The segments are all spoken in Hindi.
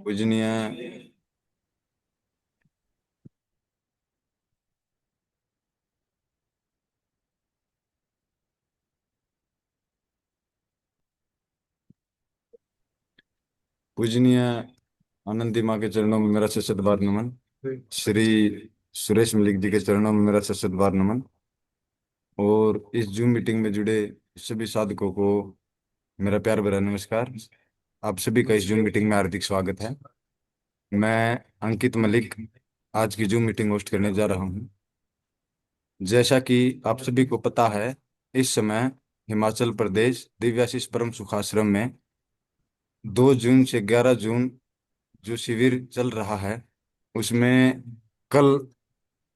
पूजनीय पूजनीय आनंदी माँ के चरणों में मेरा सशत बार नमन। श्री सुरेश मलिक जी के चरणों में मेरा सशत बार नमन। और इस जूम मीटिंग में जुड़े सभी साधकों को मेरा प्यार भरा नमस्कार। आप सभी का इस जूम मीटिंग में हार्दिक स्वागत है। मैं अंकित मलिक आज की जूम मीटिंग होस्ट करने जा रहा हूँ। जैसा कि आप सभी को पता है, इस समय हिमाचल प्रदेश दिव्याशीष परम सुखाश्रम में 2 जून से 11 जून जो शिविर चल रहा है, उसमें कल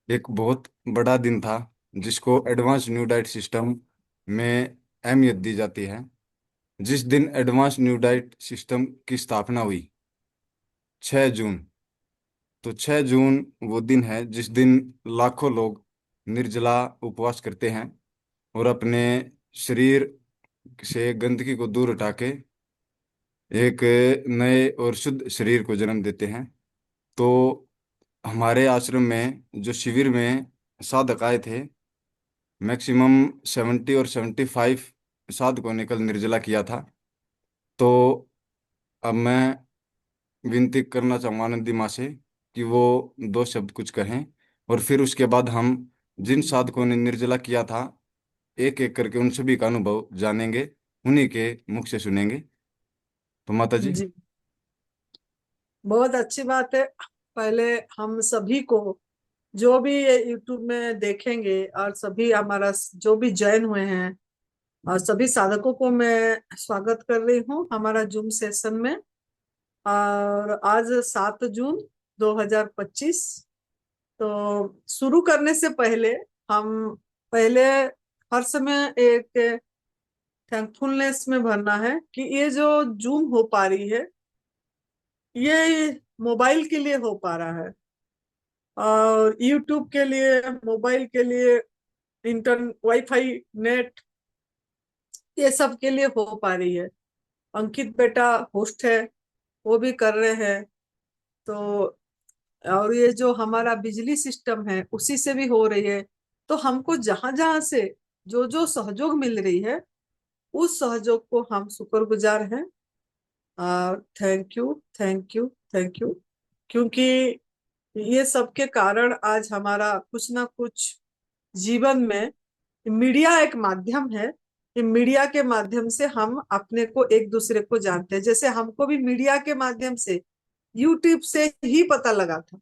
एक बहुत बड़ा दिन था जिसको एडवांस न्यू डाइट सिस्टम में अहमियत दी जाती है। जिस दिन एडवांस न्यू डाइट सिस्टम की स्थापना हुई 6 जून, तो 6 जून वो दिन है जिस दिन लाखों लोग निर्जला उपवास करते हैं और अपने शरीर से गंदगी को दूर हटा के एक नए और शुद्ध शरीर को जन्म देते हैं। तो हमारे आश्रम में जो शिविर में साधक आए थे, मैक्सिमम 70 और 75 साधकों ने कल निर्जला किया था। तो अब मैं विनती करना चाहूँगा आनंदी माँ से कि वो 2 शब्द कुछ कहें, और फिर उसके बाद हम जिन साधकों ने निर्जला किया था एक एक करके उन सभी का अनुभव जानेंगे, उन्हीं के मुख से सुनेंगे। तो माता जी। जी, बहुत अच्छी बात है। पहले हम सभी को जो भी ये यूट्यूब में देखेंगे और सभी हमारा जो भी ज्वाइन हुए हैं और सभी साधकों को मैं स्वागत कर रही हूँ हमारा जूम सेशन में। और आज 7 जून 2025। तो शुरू करने से पहले हम पहले हर समय एक थैंकफुलनेस में भरना है कि ये जो जूम हो पा रही है ये मोबाइल के लिए हो पा रहा है, और यूट्यूब के लिए, मोबाइल के लिए, इंटर वाईफाई नेट, ये सब के लिए हो पा रही है। अंकित बेटा होस्ट है, वो भी कर रहे हैं। तो और ये जो हमारा बिजली सिस्टम है उसी से भी हो रही है। तो हमको जहां जहां से जो जो सहयोग मिल रही है उस सहयोग को हम शुक्रगुजार हैं। Thank you, thank you, thank you. क्योंकि ये सब के कारण आज हमारा कुछ ना कुछ जीवन में मीडिया एक माध्यम है। कि मीडिया के माध्यम से हम अपने को एक दूसरे को जानते हैं। जैसे हमको भी मीडिया के माध्यम से यूट्यूब से ही पता लगा था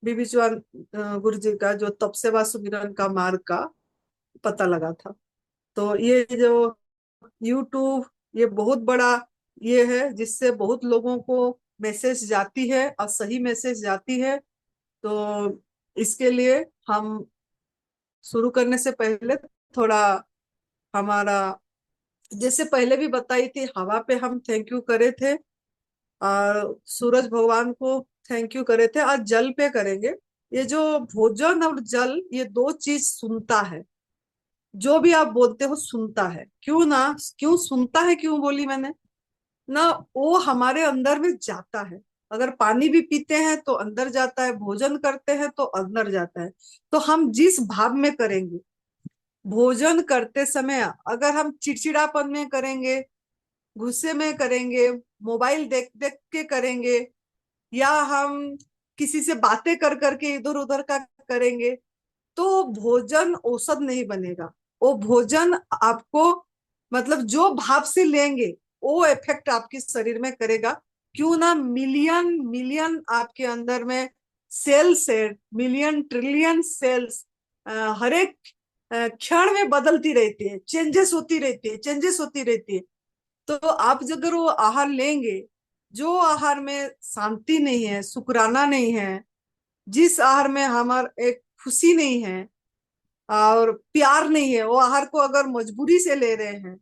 बीबी चौहान गुरु जी का जो तपसेवा सुमिरन का मार्ग का पता लगा था। तो ये जो यूट्यूब, ये बहुत बड़ा ये है जिससे बहुत लोगों को मैसेज जाती है और सही मैसेज जाती है। तो इसके लिए हम शुरू करने से पहले थोड़ा हमारा, जैसे पहले भी बताई थी, हवा पे हम थैंक यू करे थे और सूरज भगवान को थैंक यू करे थे। आज जल पे करेंगे। ये जो भोजन और जल, ये दो चीज सुनता है। जो भी आप बोलते हो सुनता है। क्यों ना, क्यों सुनता है, क्यों बोली मैंने ना, वो हमारे अंदर में जाता है। अगर पानी भी पीते हैं तो अंदर जाता है, भोजन करते हैं तो अंदर जाता है। तो हम जिस भाव में करेंगे, भोजन करते समय अगर हम चिड़चिड़ापन में करेंगे, गुस्से में करेंगे, मोबाइल देख देख के करेंगे, या हम किसी से बातें कर करके इधर उधर का करेंगे, तो भोजन औसत नहीं बनेगा। वो भोजन आपको, मतलब जो भाव से लेंगे वो इफेक्ट आपके शरीर में करेगा। क्यों ना, मिलियन मिलियन आपके अंदर में सेल्स है, मिलियन ट्रिलियन सेल्स हर एक क्षण में बदलती रहती है, चेंजेस होती रहती है, चेंजेस होती रहती है। तो आप अगर वो आहार लेंगे, जो आहार में शांति नहीं है, शुक्राना नहीं है, जिस आहार में हमार एक खुशी नहीं है और प्यार नहीं है, वो आहार को अगर मजबूरी से ले रहे हैं,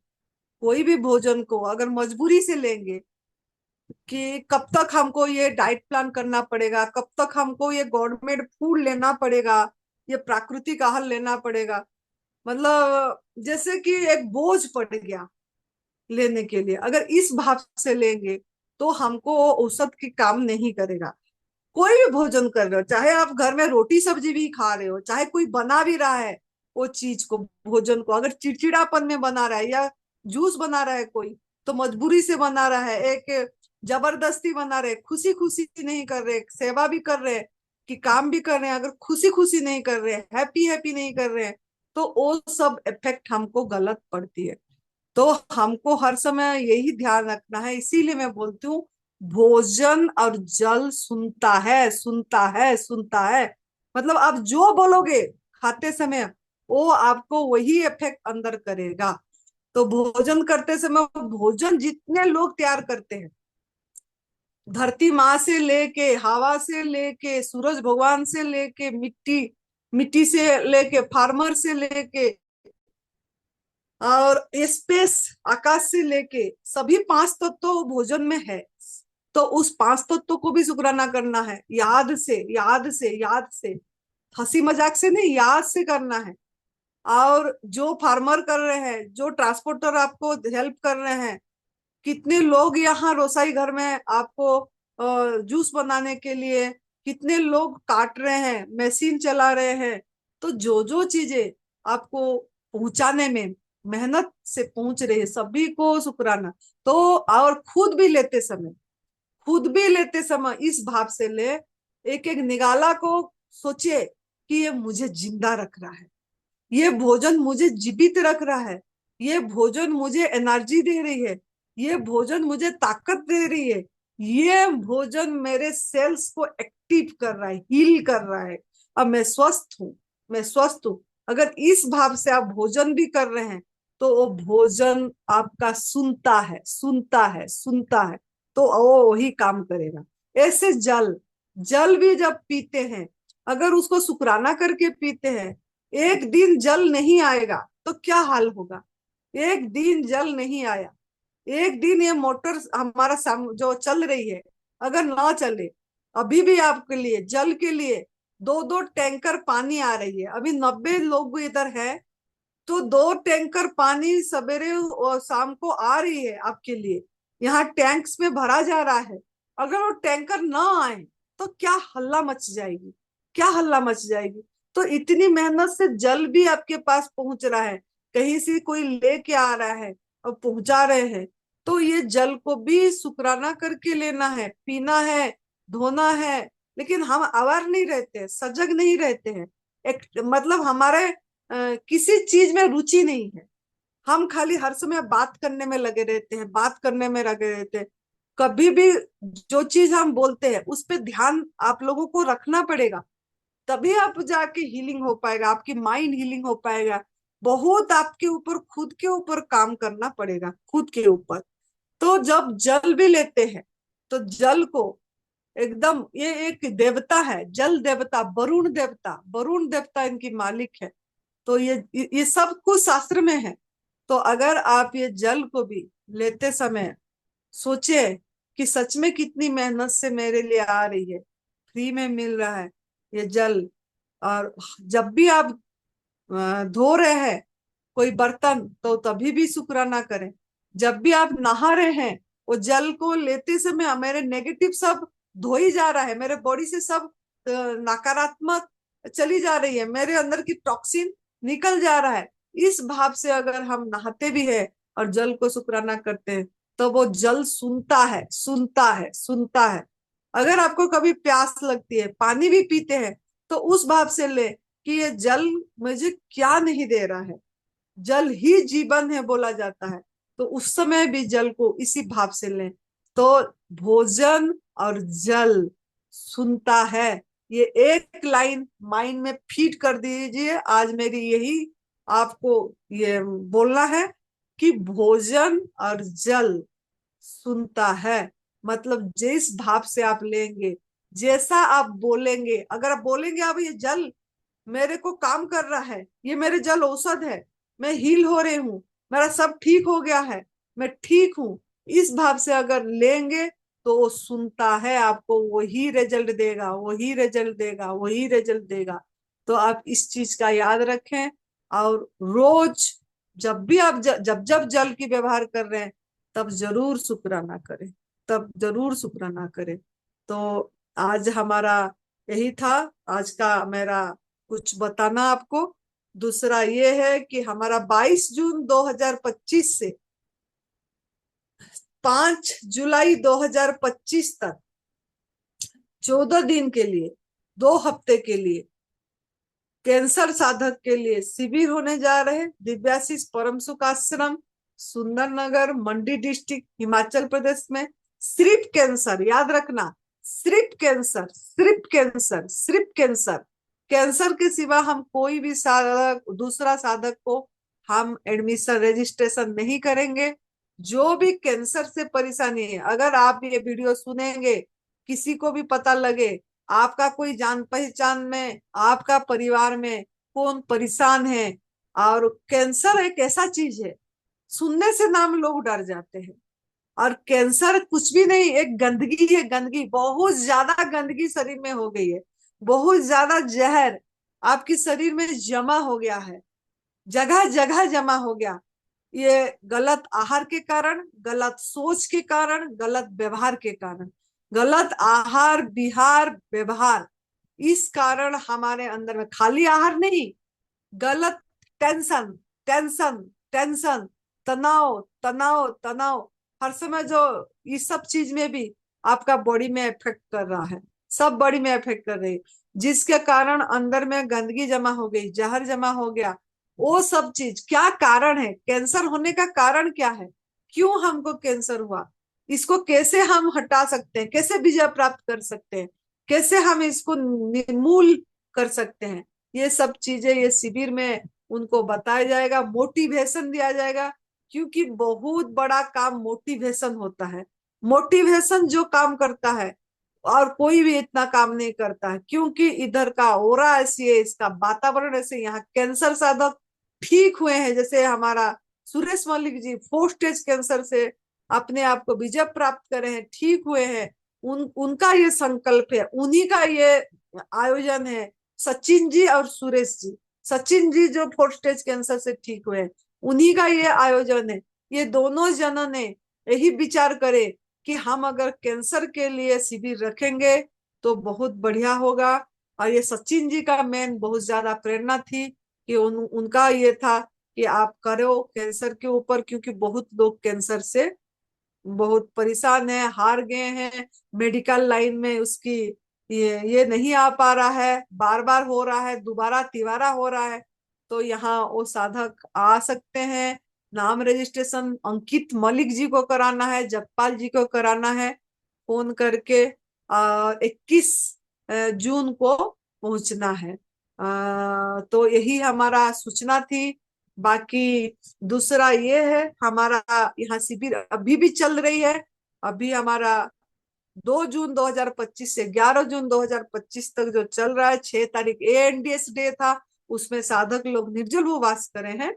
कोई भी भोजन को अगर मजबूरी से लेंगे कि कब तक हमको ये डाइट प्लान करना पड़ेगा, कब तक हमको ये गवर्नमेंट फूड लेना पड़ेगा, ये प्राकृतिक आहार लेना पड़ेगा, मतलब जैसे कि एक बोझ पड़ गया लेने के लिए। अगर इस भाव से लेंगे तो हमको वो औसत की काम नहीं करेगा। कोई भी भोजन कर रहे हो, चाहे आप घर में रोटी सब्जी भी खा रहे हो, चाहे कोई बना भी रहा है वो चीज को, भोजन को, अगर चिड़चिड़ापन में बना रहा है या जूस बना रहा है कोई, तो मजबूरी से बना रहा है, एक जबरदस्ती बना रहे, खुशी खुशी नहीं कर रहे, सेवा भी कर रहे कि काम भी कर रहे हैं, अगर खुशी खुशी नहीं कर रहे, हैप्पी हैप्पी नहीं कर रहे हैं, तो वो सब इफेक्ट हमको गलत पड़ती है। तो हमको हर समय यही ध्यान रखना है। इसीलिए मैं बोलती हूँ भोजन और जल सुनता है, सुनता है, सुनता है। मतलब आप जो बोलोगे खाते समय वो आपको वही इफेक्ट अंदर करेगा। तो भोजन करते समय, भोजन जितने लोग तैयार करते हैं, धरती माँ से लेके, हवा से लेके, सूरज भगवान से लेके, मिट्टी मिट्टी से लेके, फार्मर से लेके, और स्पेस, आकाश से लेके, सभी पांच तत्व तो भोजन में है। तो उस पांच तत्व को भी शुक्राना करना है, याद से, याद से, याद से, हंसी मजाक से नहीं, याद से करना है। और जो फार्मर कर रहे हैं, जो ट्रांसपोर्टर आपको हेल्प कर रहे हैं, कितने लोग यहाँ रोसाई घर में आपको जूस बनाने के लिए, कितने लोग काट रहे हैं, मशीन चला रहे हैं। तो जो जो चीजें आपको पहुंचाने में मेहनत से पहुंच रही है, सभी को शुक्राना। तो और खुद भी लेते समय इस भाव से ले, एक एक निगाला को सोचिए कि ये मुझे जिंदा रख रहा है, ये भोजन मुझे जीवित रख रहा है, ये भोजन मुझे एनर्जी दे रही है, ये भोजन मुझे ताकत दे रही है, ये भोजन मेरे सेल्स को एक्टिव कर रहा है, हील कर रहा है। अब मैं स्वस्थ हूँ, मैं स्वस्थ हूँ। अगर इस भाव से आप भोजन भी कर रहे हैं तो वो भोजन आपका सुनता है, सुनता है, सुनता है। तो वो वही काम करेगा। ऐसे जल, जल भी जब पीते हैं, अगर उसको शुक्राना करके पीते हैं, एक दिन जल नहीं आएगा तो क्या हाल होगा। एक दिन जल नहीं आया, एक दिन ये मोटर हमारा जो चल रही है, अगर ना चले, अभी भी आपके लिए जल के लिए दो दो टैंकर पानी आ रही है, अभी 90 लोग इधर है, तो दो टैंकर पानी सवेरे और शाम को आ रही है आपके लिए, यहाँ टैंक्स में भरा जा रहा है। अगर वो टैंकर ना आए तो क्या हल्ला मच जाएगी, क्या हल्ला मच जाएगी। तो इतनी मेहनत से जल भी आपके पास पहुंच रहा है, कहीं से कोई लेके आ रहा है और पहुंचा रहे हैं, तो ये जल को भी शुक्राना करके लेना है, पीना है, धोना है। लेकिन हम अवेयर नहीं रहते, सजग नहीं रहते हैं। एक मतलब हमारे किसी चीज में रुचि नहीं है, हम खाली हर समय बात करने में लगे रहते हैं, बात करने में लगे रहते हैं। कभी भी जो चीज हम बोलते हैं उस पर ध्यान आप लोगों को रखना पड़ेगा, तभी आप जाके हीलिंग हो पाएगा, आपकी माइंड हीलिंग हो पाएगा। बहुत आपके ऊपर, खुद के ऊपर काम करना पड़ेगा, खुद के ऊपर। तो जब जल भी लेते हैं तो जल को एकदम, ये एक देवता है, जल देवता, वरुण देवता, वरुण देवता इनकी मालिक है। तो ये सब कुछ शास्त्र में है। तो अगर आप ये जल को भी लेते समय सोचिए कि सच में कितनी मेहनत से मेरे लिए आ रही है, फ्री में मिल रहा है ये जल। और जब भी आप धो रहे हैं कोई बर्तन तो तभी भी शुक्राना करें। जब भी आप नहा रहे हैं, वो जल को लेते समय मेरे नेगेटिव सब धो ही जा रहा है, मेरे बॉडी से सब नकारात्मक चली जा रही है, मेरे अंदर की टॉक्सिन निकल जा रहा है। इस भाव से अगर हम नहाते भी है और जल को शुक्राना करते हैं, तो वो जल सुनता है, सुनता है, सुनता है। अगर आपको कभी प्यास लगती है, पानी भी पीते हैं, तो उस भाव से ले कि ये जल मुझे क्या नहीं दे रहा है, जल ही जीवन है बोला जाता है। तो उस समय भी जल को इसी भाव से लें। तो भोजन और जल सुनता है, ये एक लाइन माइंड में फीड कर दीजिए। आज मेरी यही आपको ये बोलना है कि भोजन और जल सुनता है। मतलब जिस भाव से आप लेंगे, जैसा आप बोलेंगे, अगर आप बोलेंगे अब ये जल मेरे को काम कर रहा है, ये मेरे जल औषध है, मैं हील हो रही हूँ, मेरा सब ठीक हो गया है, मैं ठीक हूँ, इस भाव से अगर लेंगे तो वो सुनता है, आपको वही रिजल्ट देगा, वही रिजल्ट देगा, वही रिजल्ट देगा। तो आप इस चीज का याद रखें। और रोज जब भी आप जब जब जल की व्यवहार कर रहे हैं तब जरूर शुक्राना करें, तब जरूर शुक्राना करें। तो आज हमारा यही था, आज का मेरा कुछ बताना आपको। दूसरा ये है कि हमारा 22 जून 2025 से 5 जुलाई 2025 तक 14 दिन के लिए, 2 हफ्ते के लिए कैंसर साधक के लिए शिविर होने जा रहे हैं। दिव्याशीष परम सुख आश्रम, सुंदरनगर, मंडी डिस्ट्रिक्ट, हिमाचल प्रदेश में। सिर्फ कैंसर, याद रखना, सिर्फ कैंसर, सिर्फ कैंसर, सिर्फ कैंसर। कैंसर के सिवा हम कोई भी साधक, दूसरा साधक को हम एडमिशन रजिस्ट्रेशन नहीं करेंगे। जो भी कैंसर से परेशानी है, अगर आप ये वीडियो सुनेंगे, किसी को भी पता लगे, आपका कोई जान पहचान में, आपका परिवार में कौन परेशान है, और कैंसर एक ऐसा चीज है, सुनने से नाम लोग डर जाते हैं। और कैंसर कुछ भी नहीं, एक गंदगी है, गंदगी, बहुत ज्यादा गंदगी शरीर में हो गई है, बहुत ज्यादा जहर आपके शरीर में जमा हो गया है, जगह जगह जमा हो गया। ये गलत आहार के कारण, गलत सोच के कारण, गलत व्यवहार के कारण, गलत आहार विहार व्यवहार, इस कारण हमारे अंदर में खाली आहार नहीं, गलत टेंशन, टेंशन, टेंशन, तनाव, तनाव, तनाव, हर समय जो इस सब चीज में भी आपका बॉडी में इफेक्ट कर रहा है, सब बॉडी में इफेक्ट कर रही है, जिसके कारण अंदर में गंदगी जमा हो गई, जहर जमा हो गया। वो सब चीज क्या कारण है, कैंसर होने का कारण क्या है, क्यों हमको कैंसर हुआ, इसको कैसे हम हटा सकते हैं, कैसे विजय प्राप्त कर सकते हैं, कैसे हम इसको निर्मूल कर सकते हैं, ये सब चीजें ये शिविर में उनको बताया जाएगा, मोटिवेशन दिया जाएगा। क्योंकि बहुत बड़ा काम मोटिवेशन होता है। मोटिवेशन जो काम करता है और कोई भी इतना काम नहीं करता है, क्योंकि इधर का ओरा ऐसी है, इसका वातावरण ऐसे, यहाँ कैंसर साधक ठीक हुए हैं, जैसे हमारा सुरेश मलिक जी 4 स्टेज कैंसर से अपने आप को विजय प्राप्त करे हैं, ठीक हुए हैं। उनका ये संकल्प है, उन्हीं का ये आयोजन है। सचिन जी और सुरेश जी, सचिन जी जो 4 स्टेज कैंसर से ठीक हुए हैं, उन्हीं का ये आयोजन है। ये दोनों जनों ने यही विचार करे कि हम अगर कैंसर के लिए शिविर रखेंगे तो बहुत बढ़िया होगा। और ये सचिन जी का मेन बहुत ज्यादा प्रेरणा थी कि उनका ये था कि आप करो कैंसर के ऊपर, क्योंकि बहुत लोग कैंसर से बहुत परेशान है, हार गए हैं, मेडिकल लाइन में उसकी ये नहीं आ पा रहा है, बार बार हो रहा है, दोबारा तिबारा हो रहा है। तो यहाँ वो साधक आ सकते हैं। नाम रजिस्ट्रेशन अंकित मलिक जी को कराना है, जगपाल जी को कराना है, फोन करके 21 जून को पहुंचना है। तो यही हमारा सूचना थी। बाकी दूसरा ये है, हमारा यहाँ शिविर अभी भी चल रही है। अभी हमारा 2 जून 2025 से 11 जून 2025 तक जो चल रहा है, 6 तारीख एएनडीएस डे था, उसमें साधक लोग निर्जल उपवास करे हैं।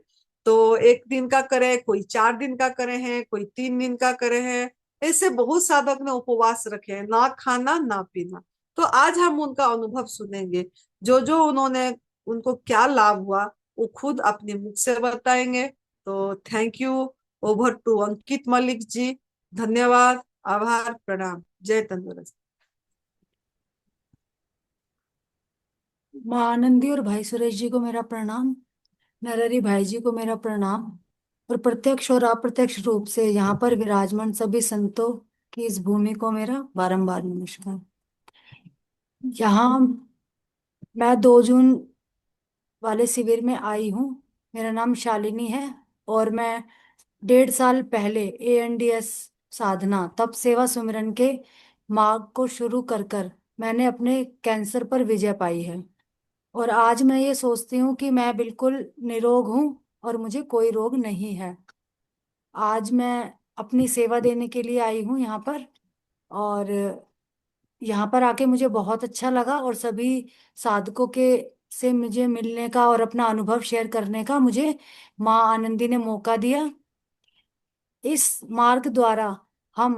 तो 1 दिन का करे, कोई 4 दिन का करे हैं, कोई 3 दिन का करे हैं, ऐसे बहुत साधक ने उपवास रखे हैं, ना खाना ना पीना। तो आज हम उनका अनुभव सुनेंगे, जो जो उन्होंने, उनको क्या लाभ हुआ वो खुद अपने मुख से बताएंगे। तो थैंक यू, ओवर टू अंकित मलिक जी। धन्यवाद, आभार, प्रणाम, जय तंदुरुस्त। माँ आनंदी और भाई सुरेश जी को मेरा प्रणाम। नरहरि भाई जी को मेरा प्रणाम। और प्रत्यक्ष और अप्रत्यक्ष रूप से यहाँ पर विराजमान सभी संतों की इस भूमि को मेरा बारंबार नमस्कार। यहाँ मैं 2 जून वाले शिविर में आई हूँ। मेरा नाम शालिनी है और मैं 1.5 साल पहले एएनडीएस साधना तप सेवा सुमिरन के मार्ग को शुरू कर कर मैंने अपने कैंसर पर विजय पाई है। और आज मैं ये सोचती हूँ कि मैं बिल्कुल निरोग हूँ और मुझे कोई रोग नहीं है। आज मैं अपनी सेवा देने के लिए आई हूँ यहाँ पर। और यहाँ पर आके मुझे बहुत अच्छा लगा और सभी साधकों के से मुझे मिलने का और अपना अनुभव शेयर करने का मुझे माँ आनंदी ने मौका दिया। इस मार्ग द्वारा हम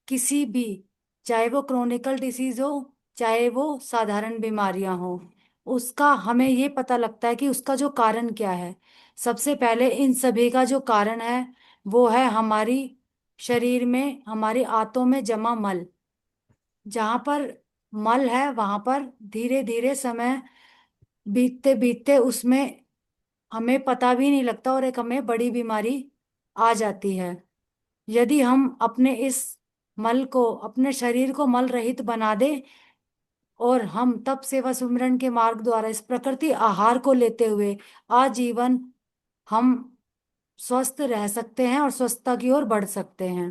किसी भी, चाहे वो क्रोनिकल डिसीज हो चाहे वो साधारण बीमारियां हो, उसका हमें ये पता लगता है कि उसका जो कारण क्या है। सबसे पहले इन सभी का जो कारण है वो है हमारी शरीर में, हमारी आंतों में जमा मल। जहां पर मल है वहां पर धीरे धीरे समय बीतते बीतते उसमें हमें पता भी नहीं लगता और एक हमें बड़ी बीमारी आ जाती है। यदि हम अपने इस मल को, अपने शरीर को मल रहित बना दे और हम तप सेवा सुमिरन के मार्ग द्वारा इस प्रकृति आहार को लेते हुए आजीवन हम स्वस्थ रह सकते हैं और स्वस्थता की ओर बढ़ सकते हैं।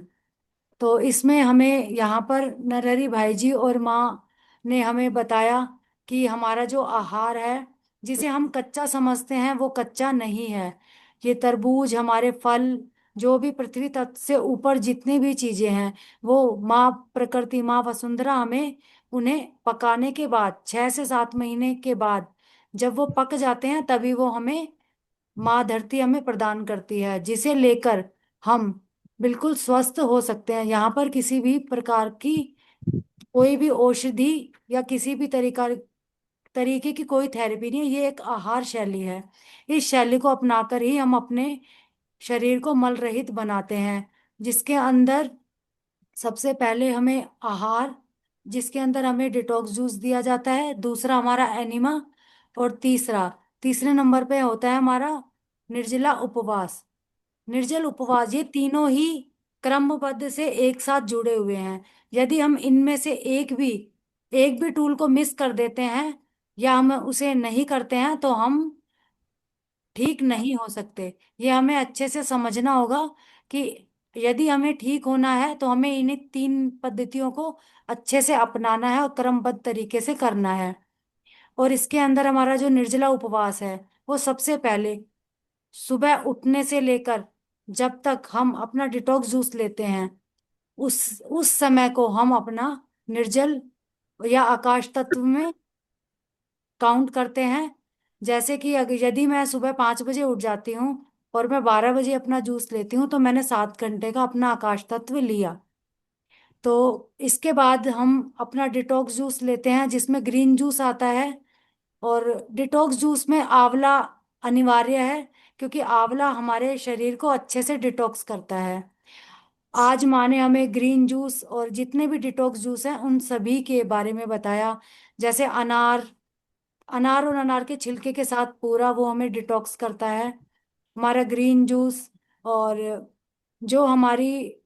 तो इसमें हमें यहाँ पर नरहरि भाई जी और माँ ने हमें बताया कि हमारा जो आहार है, जिसे हम कच्चा समझते हैं, वो कच्चा नहीं है। ये तरबूज, हमारे फल, जो भी पृथ्वी तत्व से ऊपर जितनी भी चीजें हैं, वो माँ प्रकृति, माँ वसुंधरा हमें उन्हें पकाने के बाद 6 से 7 महीने के बाद जब वो पक जाते हैं तभी वो हमें माँ धरती हमें प्रदान करती है, जिसे लेकर हम बिल्कुल स्वस्थ हो सकते हैं। यहाँ पर किसी भी प्रकार की कोई भी औषधि या किसी भी तरीके की कोई थेरेपी नहीं है। ये एक आहार शैली है। इस शैली को अपनाकर ही हम अपने शरीर को मल रहित बनाते हैं, जिसके अंदर सबसे पहले हमें आहार, जिसके अंदर हमें डिटॉक्स जूस दिया जाता है, दूसरा हमारा एनिमा, और तीसरे नंबर पे होता है हमारा निर्जला उपवास। निर्जल उपवास, ये तीनों ही क्रमबद्ध से एक साथ जुड़े हुए हैं। यदि हम इनमें से एक भी टूल को मिस कर देते हैं या हम उसे नहीं करते हैं तो हम ठीक नहीं हो सकते। ये हमें अच्छे से समझना होगा कि यदि हमें ठीक होना है तो हमें इन्हीं 3 पद्धतियों को अच्छे से अपनाना है और क्रमबद्ध तरीके से करना है। और इसके अंदर हमारा जो निर्जला उपवास है, वो सबसे पहले सुबह उठने से लेकर जब तक हम अपना डिटॉक्स जूस लेते हैं, उस समय को हम अपना निर्जल या आकाश तत्व में काउंट करते हैं। जैसे कि अगर यदि मैं सुबह 5 बजे उठ जाती हूँ और मैं 12 बजे अपना जूस लेती हूँ तो मैंने 7 घंटे का अपना आकाश तत्व लिया। तो इसके बाद हम अपना डिटॉक्स जूस लेते हैं जिसमें ग्रीन जूस आता है। और डिटॉक्स जूस में आंवला अनिवार्य है, क्योंकि आंवला हमारे शरीर को अच्छे से डिटॉक्स करता है। आज माँ ने हमें ग्रीन जूस और जितने भी डिटॉक्स जूस हैं उन सभी के बारे में बताया। जैसे अनार, अनार और अनार के छिलके के साथ पूरा वो हमें डिटॉक्स करता है, हमारा ग्रीन जूस। और जो हमारी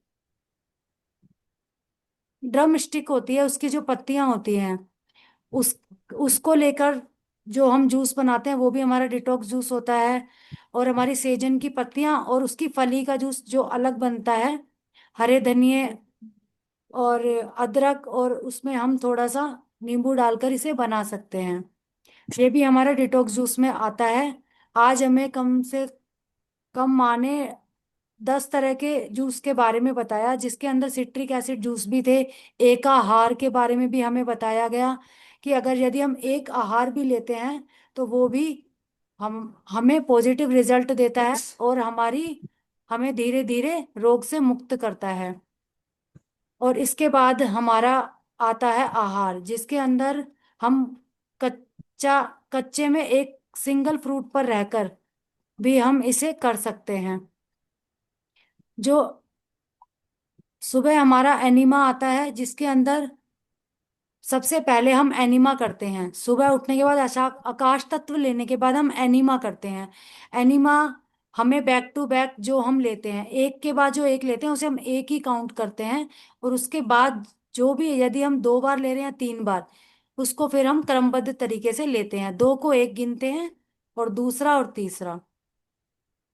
ड्रम स्टिक होती है, उसकी जो पत्तियां होती हैं, उस उसको लेकर जो हम जूस बनाते हैं वो भी हमारा डिटॉक्स जूस होता है। और हमारी सेजन की पत्तियां और उसकी फली का जूस जो अलग बनता है, हरे धनिए और अदरक, और उसमें हम थोड़ा सा नींबू डालकर इसे बना सकते हैं। ये भी हमारा डिटॉक्स जूस में आता है। आज हमें कम से कम माने 10 तरह के जूस के बारे में बताया, जिसके अंदर सिट्रिक एसिड जूस भी थे। एक आहार के बारे में भी हमें बताया गया कि अगर यदि हम एक आहार भी लेते हैं तो वो भी हम हमें पॉजिटिव रिजल्ट देता है और हमें धीरे धीरे रोग से मुक्त करता है। और इसके बाद हमारा आता है आहार, जिसके अंदर हम कच्चा कच्चे में एक सिंगल फ्रूट पर रहकर भी हम इसे कर सकते हैं। जो सुबह हमारा एनिमा आता है, जिसके अंदर सबसे पहले हम एनिमा करते हैं। सुबह उठने के बाद आकाश तत्व लेने के बाद हम एनिमा करते हैं। एनिमा हमें बैक टू बैक जो हम लेते हैं, एक के बाद जो एक लेते हैं उसे हम एक ही काउंट करते हैं। और उसके बाद जो भी, यदि हम 2 बार ले रहे हैं 3 बार, उसको फिर हम क्रमबद्ध तरीके से लेते हैं। दो को एक गिनते हैं और दूसरा और तीसरा।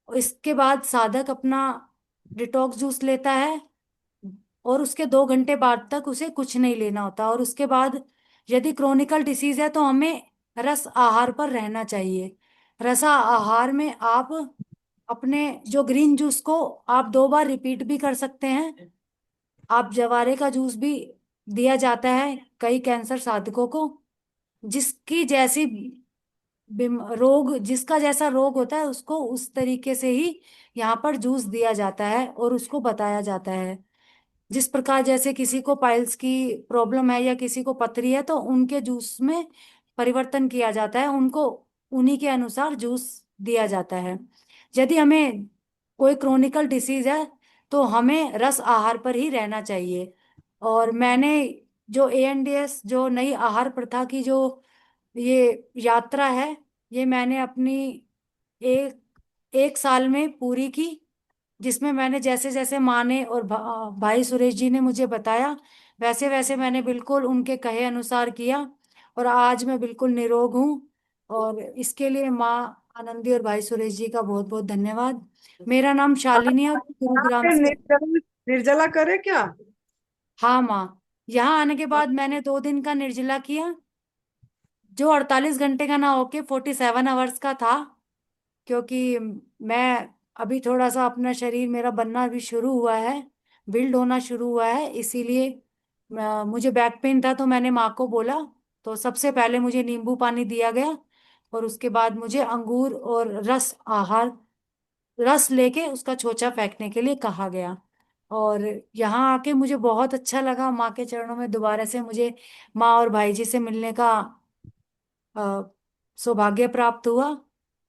इसके बाद साधक अपना डिटॉक्स जूस लेता है और उसके 2 घंटे बाद तक उसे कुछ नहीं लेना होता। और उसके बाद यदि क्रोनिकल डिसीज है तो हमें रस आहार पर रहना चाहिए। रसा आहार में आप अपने जो ग्रीन जूस को आप 2 बार रिपीट भी कर सकते हैं। आप जवारे का जूस भी दिया जाता है कई कैंसर साधकों को, जिसकी जैसी रोग, जिसका जैसा रोग होता है उसको उस तरीके से ही यहाँ पर जूस दिया जाता है और उसको बताया जाता है। जिस प्रकार जैसे किसी को पाइल्स की प्रॉब्लम है या किसी को पथरी है तो उनके जूस में परिवर्तन किया जाता है, उनको उन्हीं के अनुसार जूस दिया जाता है। यदि हमें कोई क्रोनिकल डिसीज है तो हमें रस आहार पर ही रहना चाहिए। और मैंने जो ANDS, जो नई आहार प्रथा की जो ये यात्रा है, ये मैंने अपनी एक एक साल में पूरी की, जिसमें मैंने जैसे जैसे माँ ने और भाई सुरेश जी ने मुझे बताया, वैसे वैसे मैंने बिल्कुल उनके कहे अनुसार किया, और आज मैं बिल्कुल निरोग हूँ। और इसके लिए माँ आनंदी और भाई सुरेश जी का बहुत बहुत धन्यवाद। मेरा नाम शालिनी है और मैं यहाँ गुरुग्राम पे से। निर्जला करे क्या? हाँ माँ, यहाँ आने के बाद मैंने 2 दिन का निर्जला किया, जो 48 घंटे का ना होके 47 आवर्स का था। क्योंकि मैं अभी थोड़ा सा अपना शरीर मेरा बनना अभी शुरू हुआ है, बिल्ड होना शुरू हुआ है, इसीलिए मुझे बैक पेन था, तो मैंने माँ को बोला। तो सबसे पहले मुझे नींबू पानी दिया गया, और उसके बाद मुझे अंगूर और रस आहार, रस लेके उसका छोचा फेंकने के लिए कहा गया। और यहाँ आके मुझे बहुत अच्छा लगा, माँ के चरणों में दोबारा से मुझे माँ और भाई जी से मिलने का अ, सौभाग्य प्राप्त हुआ।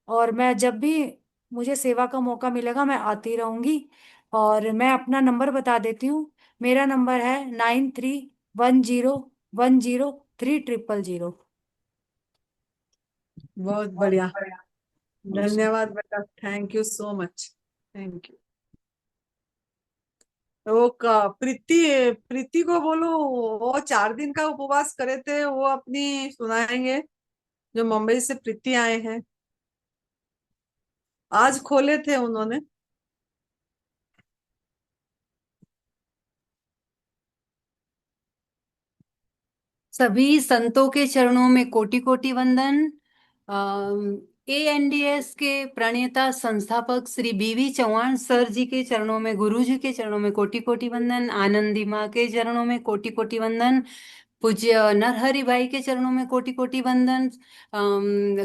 और मैं जब भी मुझे सेवा का मौका मिलेगा मैं आती रहूंगी। और मैं अपना नंबर बता देती हूँ। मेरा नंबर है 9310103000। बहुत बढ़िया। धन्यवाद बेटा, thank you so much. Thank you. वो प्रीति, प्रीति को बोलो, वो 4 दिन का उपवास करे थे, वो अपनी सुनाएंगे। जो मुंबई से प्रीति आए हैं, आज खोले थे उन्होंने। सभी संतों के चरणों में कोटि कोटि वंदन। ANDS के प्रणेता संस्थापक श्री BV चौहान सर जी के चरणों में, गुरु जी के चरणों में कोटि कोटि वंदन। आनंदी माँ के चरणों में कोटि कोटि वंदन। पूज्य नरहरि भाई के चरणों में कोटि कोटि वंदन।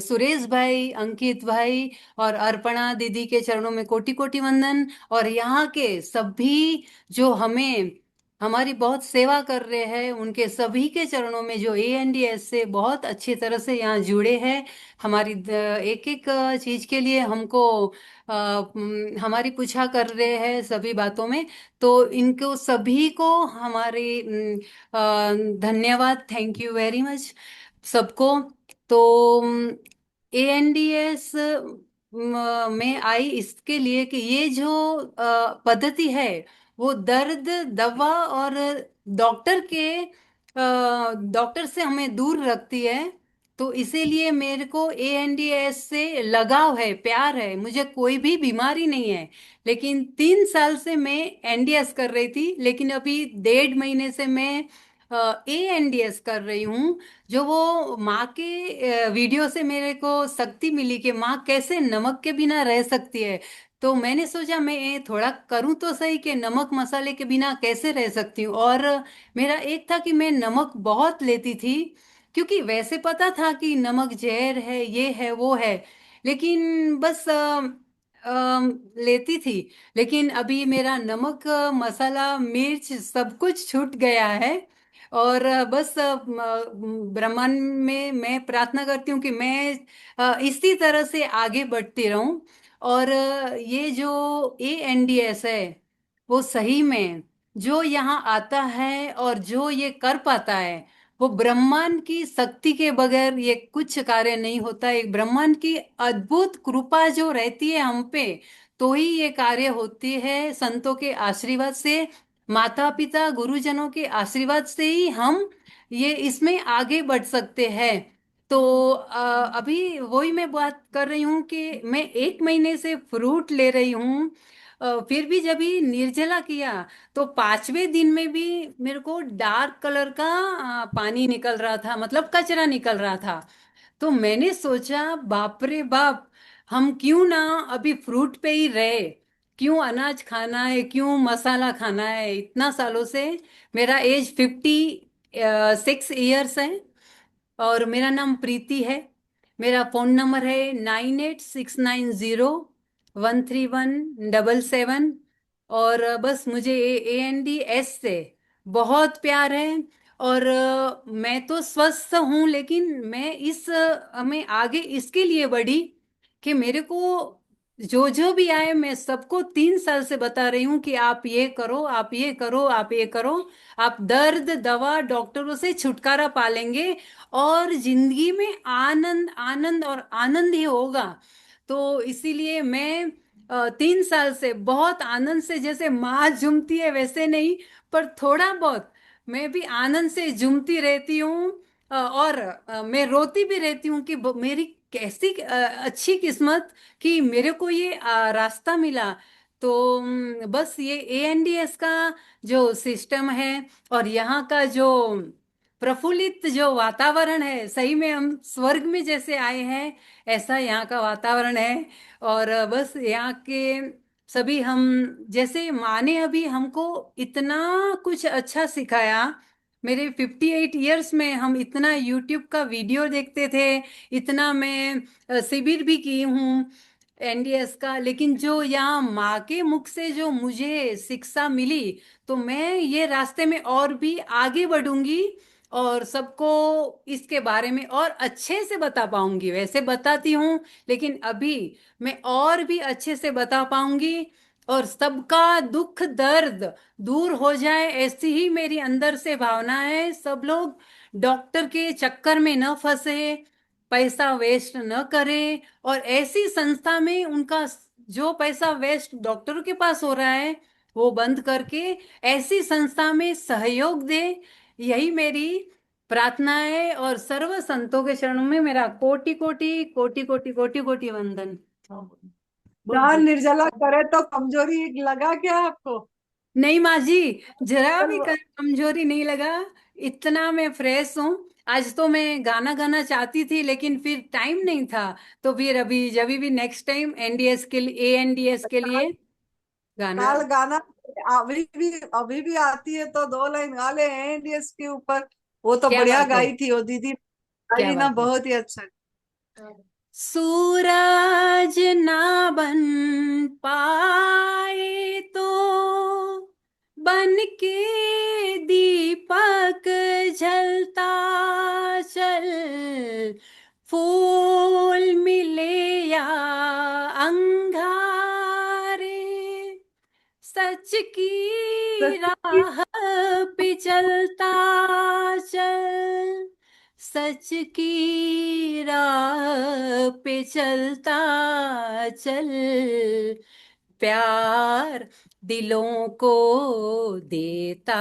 सुरेश भाई, अंकित भाई और अर्पणा दीदी के चरणों में कोटि कोटि वंदन। और यहाँ के सभी जो हमें हमारी बहुत सेवा कर रहे हैं, उनके सभी के चरणों में, जो ANDS से बहुत अच्छी तरह से यहाँ जुड़े हैं, हमारी एक एक चीज के लिए हमको हमारी पूछा कर रहे हैं सभी बातों में। तो इनको सभी को हमारी धन्यवाद, थैंक यू वेरी मच सबको। तो ANDS में आई इसके लिए कि ये जो पद्धति है वो दर्द दवा और डॉक्टर के डॉक्टर से हमें दूर रखती है। तो इसीलिए मेरे को ANDS से लगाव है, प्यार है। मुझे कोई भी बीमारी नहीं है, लेकिन 3 साल से मैं NDS कर रही थी, लेकिन अभी 1.5 महीने से मैं ANDS कर रही हूँ। जो वो माँ के वीडियो से मेरे को शक्ति मिली कि माँ कैसे नमक के बिना रह सकती है। तो मैंने सोचा मैं ये थोड़ा करूं तो सही कि नमक मसाले के बिना कैसे रह सकती हूँ। और मेरा एक था कि मैं नमक बहुत लेती थी, क्योंकि वैसे पता था कि नमक जहर है, ये है वो है, लेकिन बस लेती थी। लेकिन अभी मेरा नमक मसाला मिर्च सब कुछ छूट गया है। और बस ब्रह्मांड में मैं प्रार्थना करती हूँ कि मैं इसी तरह से आगे बढ़ती रहूं। और ये जो ANDS है वो सही में जो यहाँ आता है और जो ये कर पाता है, वो ब्रह्मांड की शक्ति के बगैर ये कुछ कार्य नहीं होता। एक ब्रह्मांड की अद्भुत कृपा जो रहती है हम पे, तो ही ये कार्य होती है। संतों के आशीर्वाद से, माता पिता गुरुजनों के आशीर्वाद से ही हम ये इसमें आगे बढ़ सकते हैं। तो अभी वही मैं बात कर रही हूँ कि मैं 1 महीने से फ्रूट ले रही हूँ। फिर भी जब ही निर्जला किया तो 5वें दिन में भी मेरे को डार्क कलर का पानी निकल रहा था, मतलब कचरा निकल रहा था। तो मैंने सोचा बाप रे बाप, हम क्यों ना अभी फ्रूट पे ही रहे। क्यों अनाज खाना है, क्यों मसाला खाना है इतना सालों से। मेरा एज 56 ईयर्स है और मेरा नाम प्रीति है। मेरा फोन नंबर है 9869013177। और बस मुझे ANDS से बहुत प्यार है। और मैं तो स्वस्थ हूँ, लेकिन मैं मैं आगे इसके लिए बढ़ी कि मेरे को जो जो भी आए, मैं सबको 3 साल से बता रही हूँ कि आप ये करो, आप ये करो, आप ये करो। आप दर्द दवा डॉक्टरों से छुटकारा पा लेंगे, और जिंदगी में आनंद आनंद और आनंद ही होगा। तो इसीलिए मैं 3 साल से बहुत आनंद से, जैसे माँ झूमती है वैसे नहीं, पर थोड़ा बहुत मैं भी आनंद से झूमती रहती हूँ। और मैं रोती भी रहती हूँ कि मेरी कैसी अच्छी किस्मत कि मेरे को ये रास्ता मिला। तो बस ये एएनडीएस का जो सिस्टम है, और यहाँ का जो प्रफुल्लित जो वातावरण है, सही में हम स्वर्ग में जैसे आए हैं, ऐसा यहाँ का वातावरण है। और बस यहाँ के सभी हम, जैसे माँ ने अभी हमको इतना कुछ अच्छा सिखाया। मेरे 58 ईयर्स में हम इतना यूट्यूब का वीडियो देखते थे, इतना मैं शिविर भी की हूँ एनडीएस का, लेकिन जो यहाँ माँ के मुख से जो मुझे शिक्षा मिली, तो मैं ये रास्ते में और भी आगे बढ़ूंगी, और सबको इसके बारे में और अच्छे से बता पाऊंगी। वैसे बताती हूँ, लेकिन अभी मैं और भी अच्छे से बता पाऊंगी, और सबका दुख दर्द दूर हो जाए, ऐसी ही मेरी अंदर से भावना है। सब लोग डॉक्टर के चक्कर में न फंसे, पैसा वेस्ट न करें, और ऐसी संस्था में उनका जो पैसा वेस्ट डॉक्टरों के पास हो रहा है वो बंद करके ऐसी संस्था में सहयोग दे। यही मेरी प्रार्थना है, और सर्व संतों के चरणों में मेरा कोटि कोटि कोटि कोटि कोटि कोटि वंदन। बोल दान जी। निर्जला करे तो कमजोरी लगा क्या आपको? नहीं माँ जी, जरा भी चलो, कमजोरी नहीं लगा। इतना मैं फ्रेश हूँ। आज तो मैं गाना गाना चाहती थी, लेकिन फिर टाइम नहीं था। तो फिर अभी जब भी नेक्स्ट टाइम एनडीएस के लिए, एएनडीएस के लिए गाना। काल गाना अभी भी आती है तो 2 लाइन गा ले एनडीएस के ऊपर। वो तो क्या बढ़िया बात है, गाई थी वो दीदी, क्या गाई ना, बात है। बहुत ही अच्छा। सूरज ना बन पाए तो बन के दीपक जलता चल, फूल मिले या अंगारे, सच की राह पे चलता चल, सच की राह पे चलता चल, प्यार दिलों को देता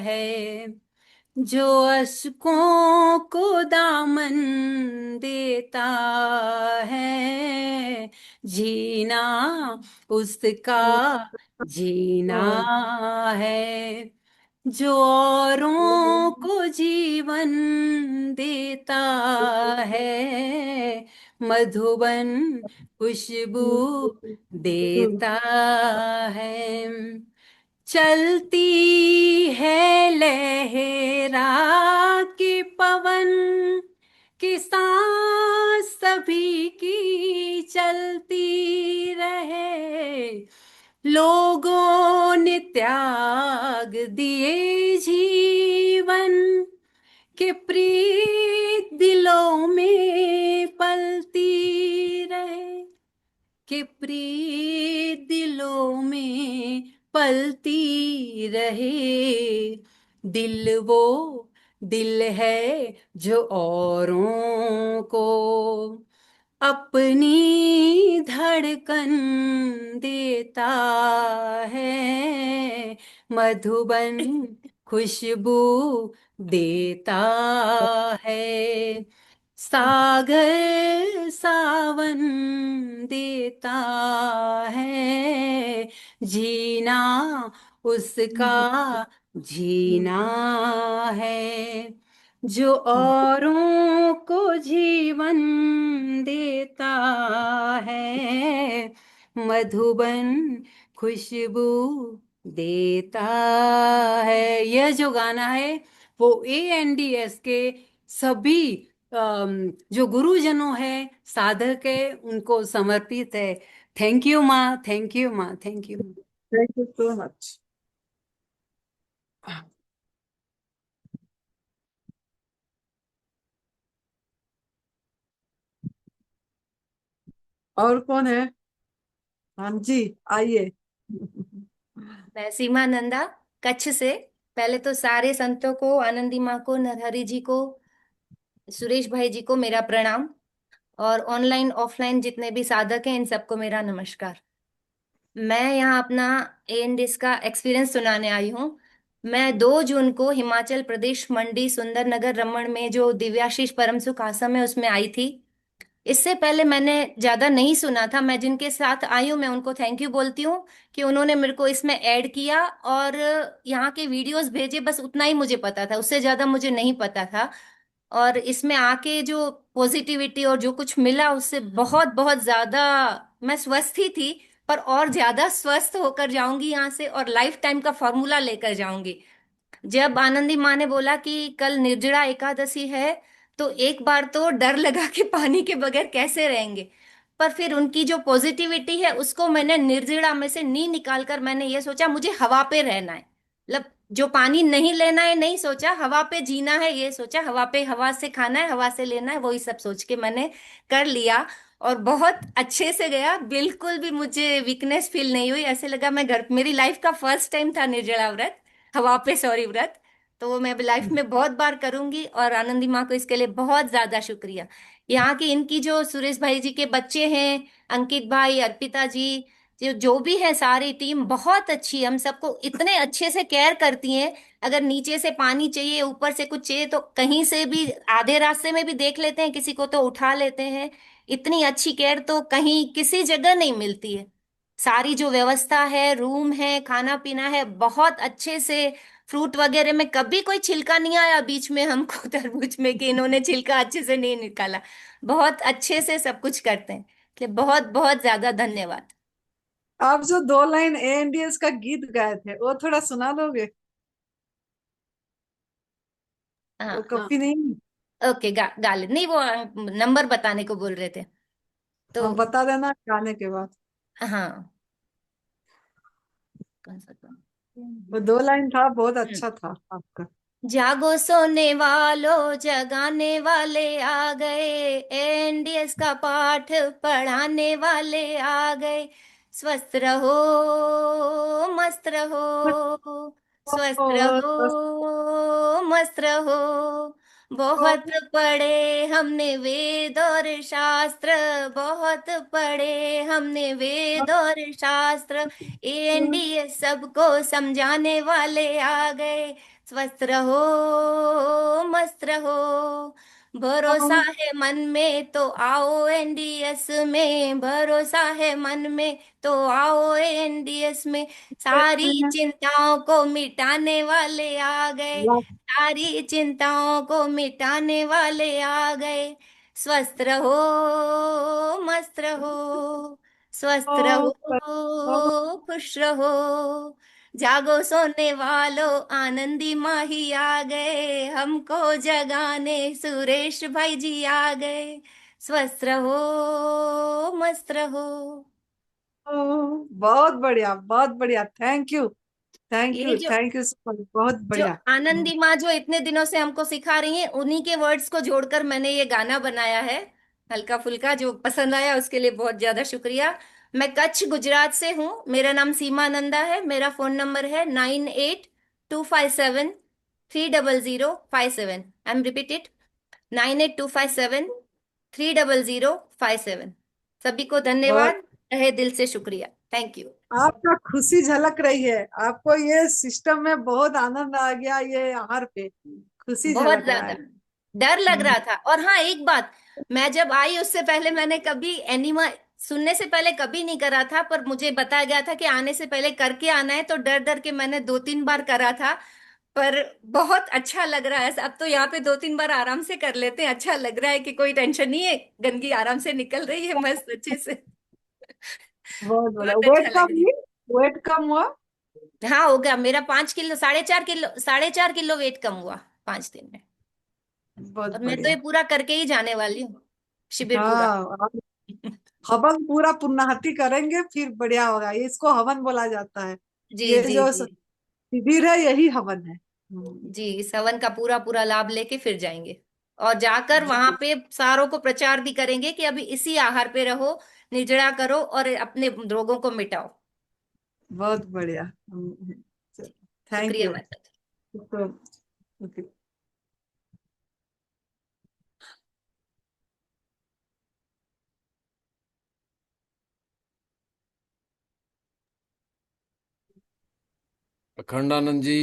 है, जो अशकों को दामन देता है, जीना उसका जीना है, जो औरों को जीवन देता है, मधुबन खुशबू देता है, चलती है लहरा के पवन की सांस सभी की चलती रहे, लोगों ने त्याग दिए जीवन के प्रीत दिलों में पलती रहे, कि प्रीत दिलों में पलती रहे, दिल वो दिल है जो औरों को अपनी धड़कन देता है, मधुबन खुशबू देता है, सागर सावन देता है, जीना उसका जीना है, जो औरों को जीवन देता है, मधुबन खुशबू देता है। यह जो गाना है वो एएनडीएस के सभी जो गुरुजनों हैं, साधक है, उनको समर्पित है। थैंक यू माँ, थैंक यू माँ, thank you. Thank you so much. और कौन है? हाँ जी, आइए। मैं सीमा नंदा, कच्छ से। पहले तो सारे संतों को, आनंदी माँ को, नरहरि जी को, सुरेश भाई जी को मेरा प्रणाम। और ऑनलाइन ऑफलाइन जितने भी साधक हैं इन सबको मेरा नमस्कार। मैं यहाँ अपना एएनडीएस का एक्सपीरियंस सुनाने आई हूँ। मैं 2 जून को हिमाचल प्रदेश मंडी सुंदरनगर रमण में जो दिव्याशीष परम सुख आश्रम है उसमें आई थी। इससे पहले मैंने ज्यादा नहीं सुना था। मैं जिनके साथ आई हूँ मैं उनको थैंक यू बोलती हूँ कि उन्होंने मेरे को इसमें ऐड किया और यहाँ के वीडियोस भेजे, बस उतना ही मुझे पता था, उससे ज्यादा मुझे नहीं पता था। और इसमें आके जो पॉजिटिविटी और जो कुछ मिला उससे बहुत बहुत ज्यादा मैं स्वस्थ ही थी, पर और ज्यादा स्वस्थ होकर जाऊंगी यहाँ से और लाइफ टाइम का फॉर्मूला लेकर जाऊंगी। जब आनंदी माँ ने बोला कि कल निर्जला एकादशी है तो एक बार तो डर लगा कि पानी के बगैर कैसे रहेंगे। पर फिर उनकी जो पॉजिटिविटी है उसको मैंने निर्जला में से नी निकाल कर मैंने ये सोचा मुझे हवा पे रहना है। मतलब जो पानी नहीं लेना है नहीं सोचा, हवा पे जीना है ये सोचा, हवा पे हवा से खाना है हवा से लेना है, वही सब सोच के मैंने कर लिया। और बहुत अच्छे से गया, बिल्कुल भी मुझे वीकनेस फील नहीं हुई। ऐसे लगा मैं घर, मेरी लाइफ का फर्स्ट टाइम था निर्जला व्रत, हवा पे सॉरी व्रत। तो वो मैं लाइफ में बहुत बार करूंगी और आनंदी माँ को इसके लिए बहुत ज्यादा शुक्रिया। यहाँ की इनकी जो सुरेश भाई जी के बच्चे हैं, अंकित भाई, अर्पिता जी, जो जो भी है सारी टीम बहुत अच्छी है। हम सबको इतने अच्छे से केयर करती हैं। अगर नीचे से पानी चाहिए, ऊपर से कुछ चाहिए तो कहीं से भी आधे रास्ते में भी देख लेते हैं, किसी को तो उठा लेते हैं। इतनी अच्छी केयर तो कहीं किसी जगह नहीं मिलती है। सारी जो व्यवस्था है, रूम है, खाना पीना है, बहुत अच्छे से। फ्रूट वगैरह में कभी कोई छिलका नहीं आया बीच में हमको तरबूज में कि इन्होंने छिलका अच्छे से नहीं निकाला। बहुत अच्छे से सब कुछ करते हैं, इसलिए बहुत बहुत ज्यादा धन्यवाद। आप जो 2 लाइन एएनडीएस का गीत गाए थे वो थोड़ा सुना लोगे? वो हाँ, कभी नहीं। ओके, गा ले, नहीं वो नंबर बताने को बोल रहे थे तो। हाँ, बता देना गाने के बाद। हाँ, कौन सा था? वो 2 लाइन था, बहुत हम्म। अच्छा था आपका। जागो सोने वालों, जगाने वाले आ गए, एनडीएस का पाठ पढ़ाने वाले आ गए। स्वस्थ रहो, मस्त रहो, स्वस्थ रहो, मस्त रहो। बहुत पढ़े हमने वेद और शास्त्र, बहुत पढ़े हमने वेद और शास्त्र। एनडीएस सबको समझाने वाले आ गए। स्वस्थ रहो, मस्त रहो। भरोसा है मन में तो आओ एनडीएस में, भरोसा है मन में तो आओ एनडीएस में। सारी चिंताओं को मिटाने वाले आ गए, सारी चिंताओं को मिटाने वाले आ गए। स्वस्थ रहो, मस्त रहो, स्वस्थ रहो, खुश रहो। जागो सोने वालों, आनंदी माही आ गए, हमको जगाने सुरेश भाई जी आ गए। स्वस्थ रहो, मस्त रहो। बहुत बढ़िया, बहुत बढ़िया। थैंक यू, थैंक ये यू, जो थैंक यू सो मच, बहुत जो बढ़िया। आनंदी माँ जो इतने दिनों से हमको सिखा रही हैं उन्हीं के वर्ड्स को जोड़कर मैंने ये गाना बनाया है। हल्का फुल्का जो पसंद आया उसके लिए बहुत ज्यादा शुक्रिया। मैं कच्छ गुजरात से हूँ, मेरा नाम सीमा नंदा है, मेरा फोन नंबर है 9825730057। I am repeated, 9825730057। सभी को बहुत। धन्यवाद, तहे दिल से शुक्रिया, थैंक यू। आपका खुशी झलक रही है, आपको ये सिस्टम में बहुत आनंद आ गया, ये आहार पे खुशी बहुत झलक रहा ज्यादा है। डर लग हम्म। रहा था। और हाँ, एक बात, मैं जब आई उससे पहले मैंने कभी एनिमा सुनने से पहले कभी नहीं करा था, पर मुझे बताया गया था कि आने से पहले करके आना है, तो डर डर के मैंने 2-3 बार करा था। पर बहुत अच्छा लग रहा है अब तो, यहाँ पे 2-3 बार आराम से कर लेते हैं, अच्छा लग रहा है कि कोई टेंशन नहीं है, गंदगी आराम से निकल रही है मस्त अच्छे से। बहुत बढ़िया। बहुत वेट अच्छा लग कम रही हुई? वेट कम हुआ? है। हाँ, हो गया मेरा 5 किलो, 4.5 किलो, 4.5 किलो वेट कम हुआ 5 दिन में। बहुत और मैं तो ये बढ़िया। पूरा करके ही जाने वाली हूँ, शिविर पूरा। हाँ, आप हवन पूरा पूर्णाहुति करेंगे फिर बढ़िया होगा। ये इसको हवन बोला जाता है। जी ये जी जो जी। शिविर है यही हवन है। जी, इस हवन का पूरा पूरा लाभ लेके फिर जाएंगे। और जाकर वहां जी पे सारों को प्रचार भी करेंगे कि अभी इसी आहार पे रहो, निर्जला करो और अपने रोगों को मिटाओ। बहुत बढ़िया। थैंक शुक्रिया यू। माता जी। ओके। अखंडानंद जी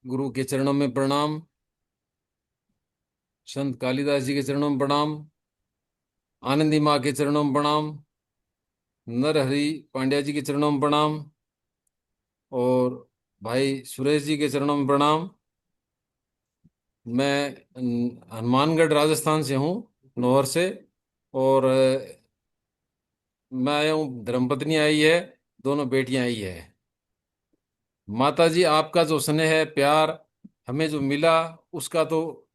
गुरु के चरणों में प्रणाम। संत कालिदास जी के चरणों में प्रणाम। आनंदी माँ के चरणों में प्रणाम। नरहरि पांड्या जी के चरणों में प्रणाम। और भाई सुरेश जी के चरणों में प्रणाम। मैं हनुमानगढ़ राजस्थान से हूँ, नौहर से। और मैं आया हूँ, धर्मपत्नी आई है, दोनों बेटियां आई है। माता जी आपका जो स्नेह है, प्यार हमें जो मिला, उसका तो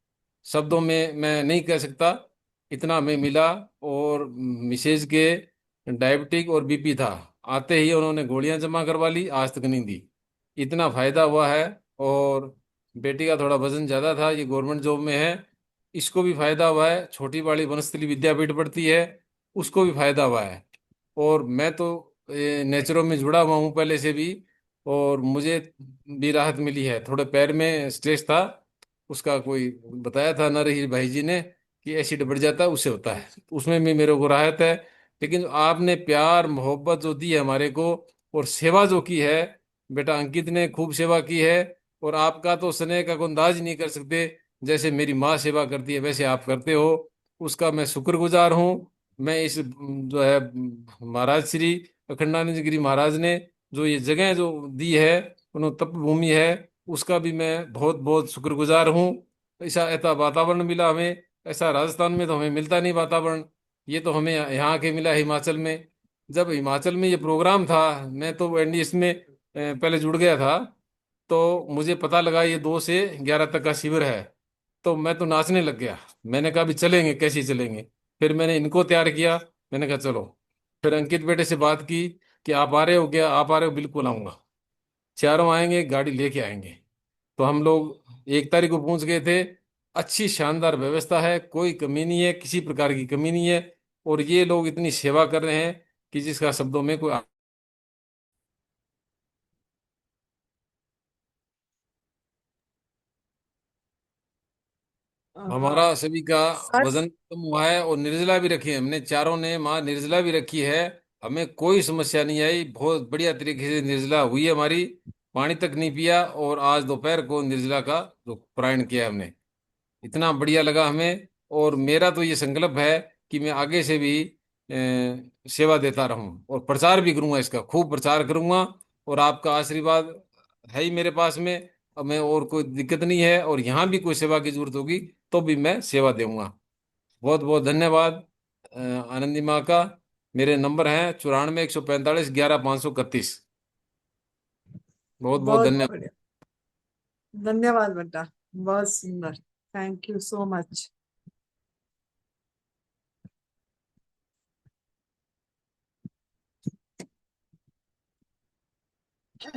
शब्दों में मैं नहीं कह सकता, इतना हमें मिला। और मिसेज के डायबिटिक और बीपी था, आते ही उन्होंने गोलियां जमा करवा ली, आज तक नहीं दी। इतना फायदा हुआ है। और बेटी का थोड़ा वजन ज्यादा था, ये गवर्नमेंट जॉब में है, इसको भी फायदा हुआ है। छोटी वाली वनस्थली विद्यापीठ पढ़ती है, उसको भी फायदा हुआ है। और मैं तो नेचरों में जुड़ा हुआ हूँ पहले से भी, और मुझे भी राहत मिली है। थोड़े पैर में स्ट्रेस था, उसका कोई बताया था नरहरि भाई जी ने कि एसिड बढ़ जाता है, उससे होता है, उसमें भी मेरे को राहत है। लेकिन आपने प्यार मोहब्बत जो दी है हमारे को, और सेवा जो की है, बेटा अंकित ने खूब सेवा की है। और आपका तो स्नेह का कोई अंदाज ही नहीं कर सकते। जैसे मेरी माँ सेवा करती है वैसे आप करते हो, उसका मैं शुक्रगुजार हूँ। मैं इस जो है महाराज श्री अखंडानंद गिरी महाराज ने जो ये जगह जो दी है, उन्होंने तप भूमि है, उसका भी मैं बहुत बहुत शुक्रगुजार हूँ। ऐसा ऐसा वातावरण मिला हमें, ऐसा राजस्थान में तो हमें मिलता नहीं वातावरण। ये तो हमें यहाँ के मिला हिमाचल में। जब हिमाचल में ये प्रोग्राम था, मैं तो एनडीएस में पहले जुड़ गया था, तो मुझे पता लगा ये 2 से 11 तक का शिविर है, तो मैं तो नाचने लग गया। मैंने कहा भी चलेंगे, कैसे ही चलेंगे। फिर मैंने इनको तैयार किया, मैंने कहा चलो। फिर अंकित बेटे से बात की कि आप आ रहे हो क्या, आप आ रहे हो, बिल्कुल आऊंगा। चारों आएंगे, गाड़ी लेके आएंगे। तो हम लोग 1 तारीख को पहुंच गए थे। अच्छी शानदार व्यवस्था है, कोई कमी नहीं है, किसी प्रकार की कमी नहीं है। और ये लोग इतनी सेवा कर रहे हैं कि जिसका शब्दों में कोई। हमारा हाँ। सभी का सच। वजन कम हुआ है, और निर्जला भी रखी है हमने, चारों ने माँ निर्जला भी रखी है। हमें कोई समस्या नहीं आई, बहुत बढ़िया तरीके से निर्जला हुई है हमारी। पानी तक नहीं पिया, और आज दोपहर को निर्जला का जो पारायण किया हमने, इतना बढ़िया लगा हमें। और मेरा तो ये संकल्प है कि मैं आगे से भी सेवा देता रहूं, और प्रचार भी करूंगा, इसका खूब प्रचार करूंगा। और आपका आशीर्वाद है ही मेरे पास में। अब मैं और कोई दिक्कत नहीं है, और यहाँ भी कोई सेवा की जरूरत होगी तो भी मैं सेवा दूंगा। बहुत बहुत धन्यवाद आनंदी माँ का। मेरे नंबर हैं 94 145 11 531। बहुत बहुत बहुत धन्यवाद। बढ़िया। धन्यवाद बेटा। बहुत सुंदर। Thank you so much.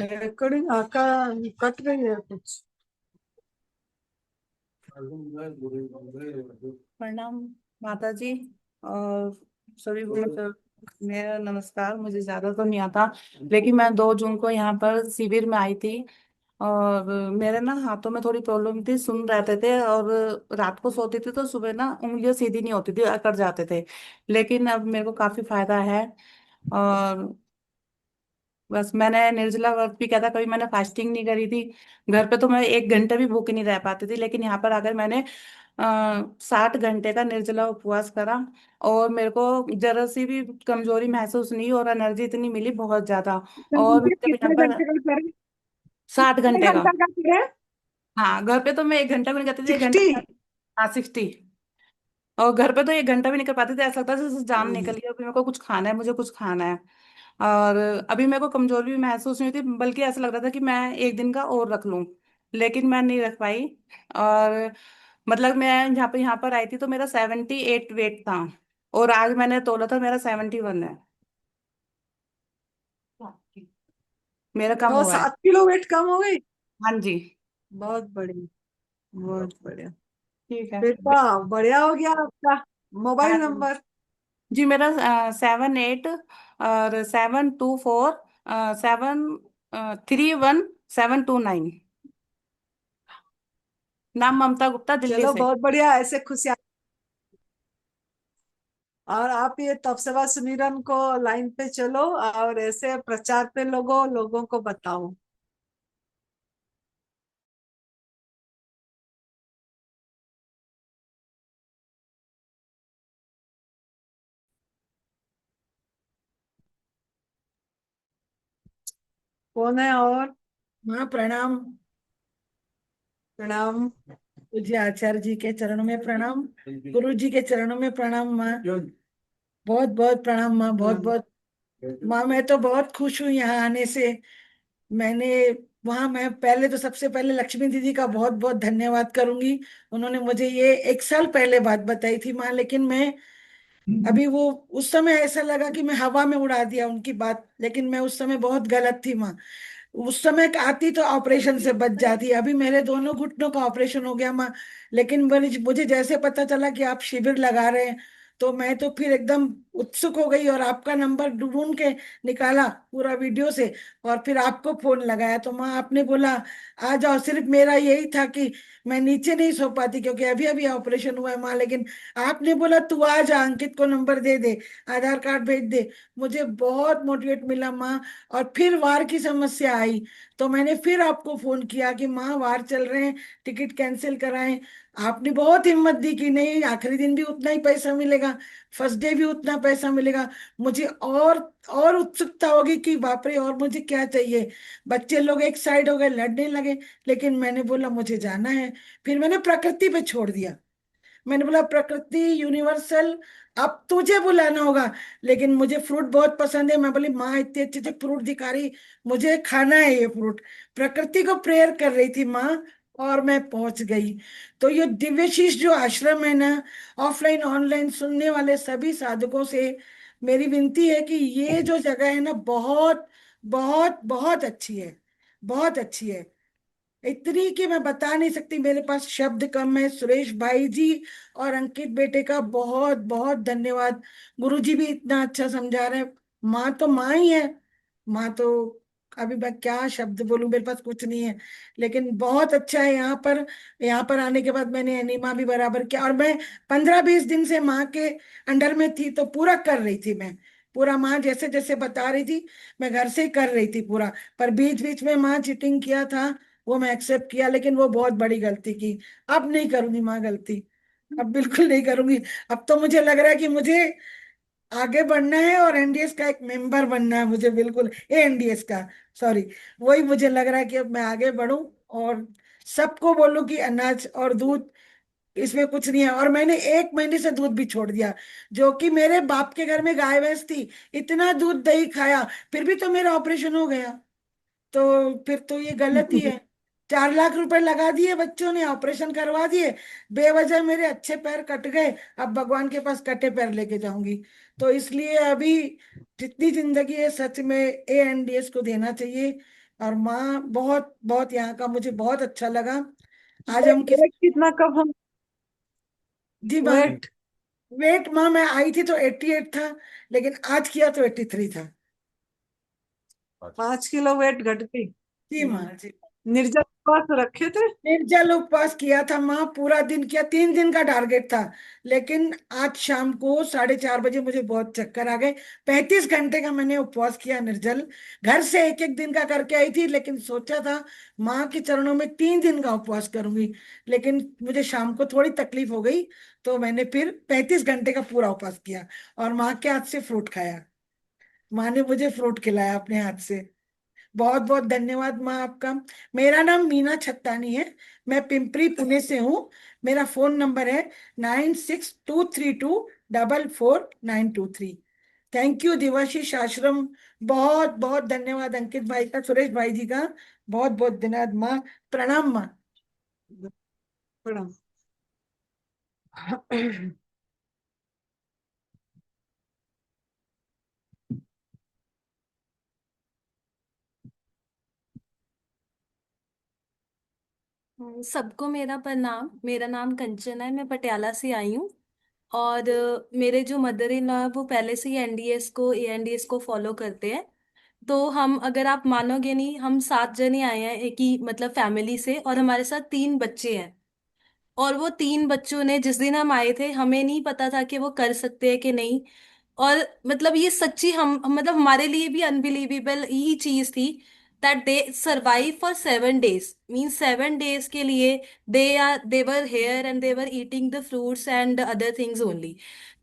Recording आका कट रही है कुछ। प्रणाम माता जी। और सभी को मतलब मेरा नमस्कार। मुझे ज्यादा तो नहीं आता, लेकिन मैं 2 जून को यहाँ पर शिविर में आई थी। और मेरे ना हाथों में थोड़ी प्रॉब्लम थी, सुन रहते थे, और रात को सोती थी तो सुबह ना उंगलियां सीधी नहीं होती थी, अकड़ जाते थे। लेकिन अब मेरे को काफी फायदा है। और बस मैंने निर्जला व्रत भी किया था, कभी मैंने फास्टिंग नहीं करी थी। घर पे तो मैं 1 घंटे भी भूख नहीं रह पाती थी, लेकिन यहाँ पर आकर मैंने 60 घंटे का निर्जला उपवास करा। और मेरे को जरा सी भी कमजोरी महसूस नहीं, और एनर्जी इतनी मिली बहुत ज्यादा। और जब यहाँ कितने पर घंटे का करें? 60 घंटे कितने का। घंटा का करें? हाँ, घर पे तो मैं 1 घंटा भी नहीं करती थी, 60। 1 घंटा। हाँ, 60। और घर पे तो 1 घंटा भी नहीं कर पाते थे, ऐसा लगता था जैसे जान निकल गई, अभी मेरे को कुछ खाना है, मुझे कुछ खाना है। और अभी मेरे को कमजोरी भी महसूस नहीं हुई थी, बल्कि ऐसा लग रहा था कि मैं 1 दिन का और रख लूं, लेकिन मैं नहीं रख पाई। और मतलब मैं यहाँ पर आई थी तो मेरा 78 वेट था, और आज मैंने तोला था, मेरा 71 है। मेरा कम तो हुआ है। 7 किलो वेट कम हो गई। हाँ जी। बहुत बढ़िया। बहुत बढ़िया। ठीक है। बेटा बढ़िया हो गया आपका मोबाइल हाँ नंबर। जी, मेरा 78 और 724 731 729। नाम ममता गुप्ता, दिल्ली चलो से। बहुत बढ़िया, ऐसे खुशियाँ। और आप ये तपस्या सुमिरन को लाइन पे चलो और ऐसे प्रचार पे लोगों लोगों को बताओ। कौन है और? माँ प्रणाम। प्रणाम। पूज्य आचार्य जी के चरणों में प्रणाम। गुरु जी के चरणों में प्रणाम माँ। बहुत बहुत प्रणाम माँ, बहुत प्रणाम। बहुत। माँ मैं तो बहुत खुश हूँ यहाँ आने से। मैंने वहाँ मैं पहले तो सबसे पहले लक्ष्मी दीदी का बहुत बहुत धन्यवाद करूंगी। उन्होंने मुझे ये 1 साल पहले बात बताई थी माँ, लेकिन मैं अभी वो उस समय ऐसा लगा कि मैं हवा में उड़ा दिया उनकी बात, लेकिन मैं उस समय बहुत गलत थी माँ। उस समय आती तो ऑपरेशन से बच जाती। अभी मेरे दोनों घुटनों का ऑपरेशन हो गया माँ। लेकिन मुझे मुझे जैसे पता चला कि आप शिविर लगा रहे हैं, तो मैं तो फिर एकदम उत्सुक हो गई और आपका नंबर ढूंढ के निकाला पूरा वीडियो से, और फिर आपको फोन लगाया। तो माँ आपने बोला आ जाओ। सिर्फ मेरा यही था कि मैं नीचे नहीं सो पाती क्योंकि अभी अभी ऑपरेशन हुआ है माँ, लेकिन आपने बोला तू आ जा, अंकित को नंबर दे दे, आधार कार्ड भेज दे। मुझे बहुत मोटिवेट मिला माँ। और फिर वार की समस्या आई, तो मैंने फिर आपको फोन किया कि माँ वार चल रहे हैं, टिकट कैंसिल कराएं। आपने बहुत हिम्मत दी कि नहीं, आखिरी दिन भी उतना ही पैसा मिलेगा, फर्स्ट डे भी उतना पैसा मिलेगा। मुझे और उत्सुकता होगी कि बाप रे और मुझे क्या चाहिए। बच्चे लोग एक साइड हो गए, लड़ने लगे, लेकिन मैंने बोला मुझे जाना है। फिर मैंने प्रकृति पे छोड़ दिया। मैंने बोला प्रकृति यूनिवर्सल, अब तुझे बुलाना होगा। लेकिन मुझे फ्रूट बहुत पसंद है। मैं बोली माँ इतने अच्छे अच्छे फ्रूट दिखा रही, मुझे खाना है ये फ्रूट। प्रकृति को प्रेयर कर रही थी माँ, और मैं पहुंच गई। तो ये दिव्यशीष जो आश्रम है ना, ऑफलाइन ऑनलाइन सुनने वाले सभी साधकों से मेरी विनती है कि ये जो जगह है ना, बहुत बहुत बहुत अच्छी है, बहुत अच्छी है। इतनी कि मैं बता नहीं सकती, मेरे पास शब्द कम है। सुरेश भाई जी और अंकित बेटे का बहुत बहुत धन्यवाद। गुरु जी भी इतना अच्छा समझा रहे हैं। माँ तो माँ ही है। माँ तो अभी मैं क्या शब्द बोलूं, मेरे पास कुछ नहीं है। लेकिन बहुत अच्छा है यहाँ पर। यहाँ पर आने के बाद मैंने एनीमा भी बराबर किया, और मैं 15-20 दिन से माँ के अंडर में थी, तो पूरा कर रही थी मैं। पूरा माँ जैसे जैसे बता रही थी मैं घर से ही कर रही थी पूरा। पर बीच बीच में माँ चीटिंग किया था, वो मैं एक्सेप्ट किया, लेकिन वो बहुत बड़ी गलती की। अब नहीं करूंगी माँ गलती, अब बिल्कुल नहीं करूंगी। अब तो मुझे लग रहा है कि मुझे आगे बढ़ना है और एनडीएस का एक मेंबर बनना है मुझे, बिल्कुल एनडीएस का, सॉरी। वही मुझे लग रहा है कि अब मैं आगे बढ़ूं और सबको बोलूं कि अनाज और दूध इसमें कुछ नहीं है। और मैंने 1 महीने से दूध भी छोड़ दिया, जो कि मेरे बाप के घर में गाय भैंस थी, इतना दूध दही खाया, फिर भी तो मेरा ऑपरेशन हो गया। तो फिर तो ये गलत ही है। 4 लाख रुपए लगा दिए, बच्चों ने ऑपरेशन करवा दिए, बेवजह मेरे अच्छे पैर कट गए। अब भगवान के पास कटे पैर लेके जाऊंगी। तो इसलिए अभी जितनी जिंदगी है सच में एएनडीएस को देना चाहिए। और माँ बहुत बहुत यहाँ का मुझे बहुत अच्छा लगा। आज हम किस वेट कितना कम हम? जी माँ, वेट वेट माँ मैं आई थी तो 88 था, लेकिन आज किया तो 83 था। 5 किलो वेट घट गई। जी माँ जी। निर्जल उपवास रखे थे? निर्जल उपवास किया था माँ, पूरा दिन किया, 3 दिन का टारगेट था। लेकिन आज शाम को 4:30 बजे मुझे बहुत चक्कर आ गए। 35 घंटे का मैंने उपवास किया निर्जल। घर से एक एक दिन का करके आई थी, लेकिन सोचा था माँ के चरणों में 3 दिन का उपवास करूंगी। लेकिन मुझे शाम को थोड़ी तकलीफ हो गई, तो मैंने फिर 35 घंटे का पूरा उपवास किया, और माँ के हाथ से फ्रूट खाया। माँ ने मुझे फ्रूट खिलाया अपने हाथ से। बहुत बहुत धन्यवाद माँ आपका। मेरा नाम मीना छत्तानी है। मैं पिंपरी पुणे से हूँ। मेरा फोन नंबर है 9623244923। थैंक यू दिवाशीष आश्रम। बहुत बहुत धन्यवाद अंकित भाई का, सुरेश भाई जी का। बहुत बहुत धन्यवाद माँ। प्रणाम माँ। प्रणाम। सबको मेरा प्रणाम। मेरा नाम कंचन है, मैं पटियाला से आई हूँ। और मेरे जो मदर इन लॉ है वो पहले से ही एनडीएस को फॉलो करते हैं। तो हम, अगर आप मानोगे नहीं, हम 7 जने आए हैं एक ही मतलब फैमिली से, और हमारे साथ 3 बच्चे हैं। और वो 3 बच्चों ने, जिस दिन हम आए थे, हमें नहीं पता था कि वो कर सकते हैं कि नहीं। और मतलब ये सच्ची मतलब हमारे लिए भी अनबिलीवेबल ही चीज थी that they survive for 7 days, means 7 days के लिए they were here and they were eating the fruits and other things only.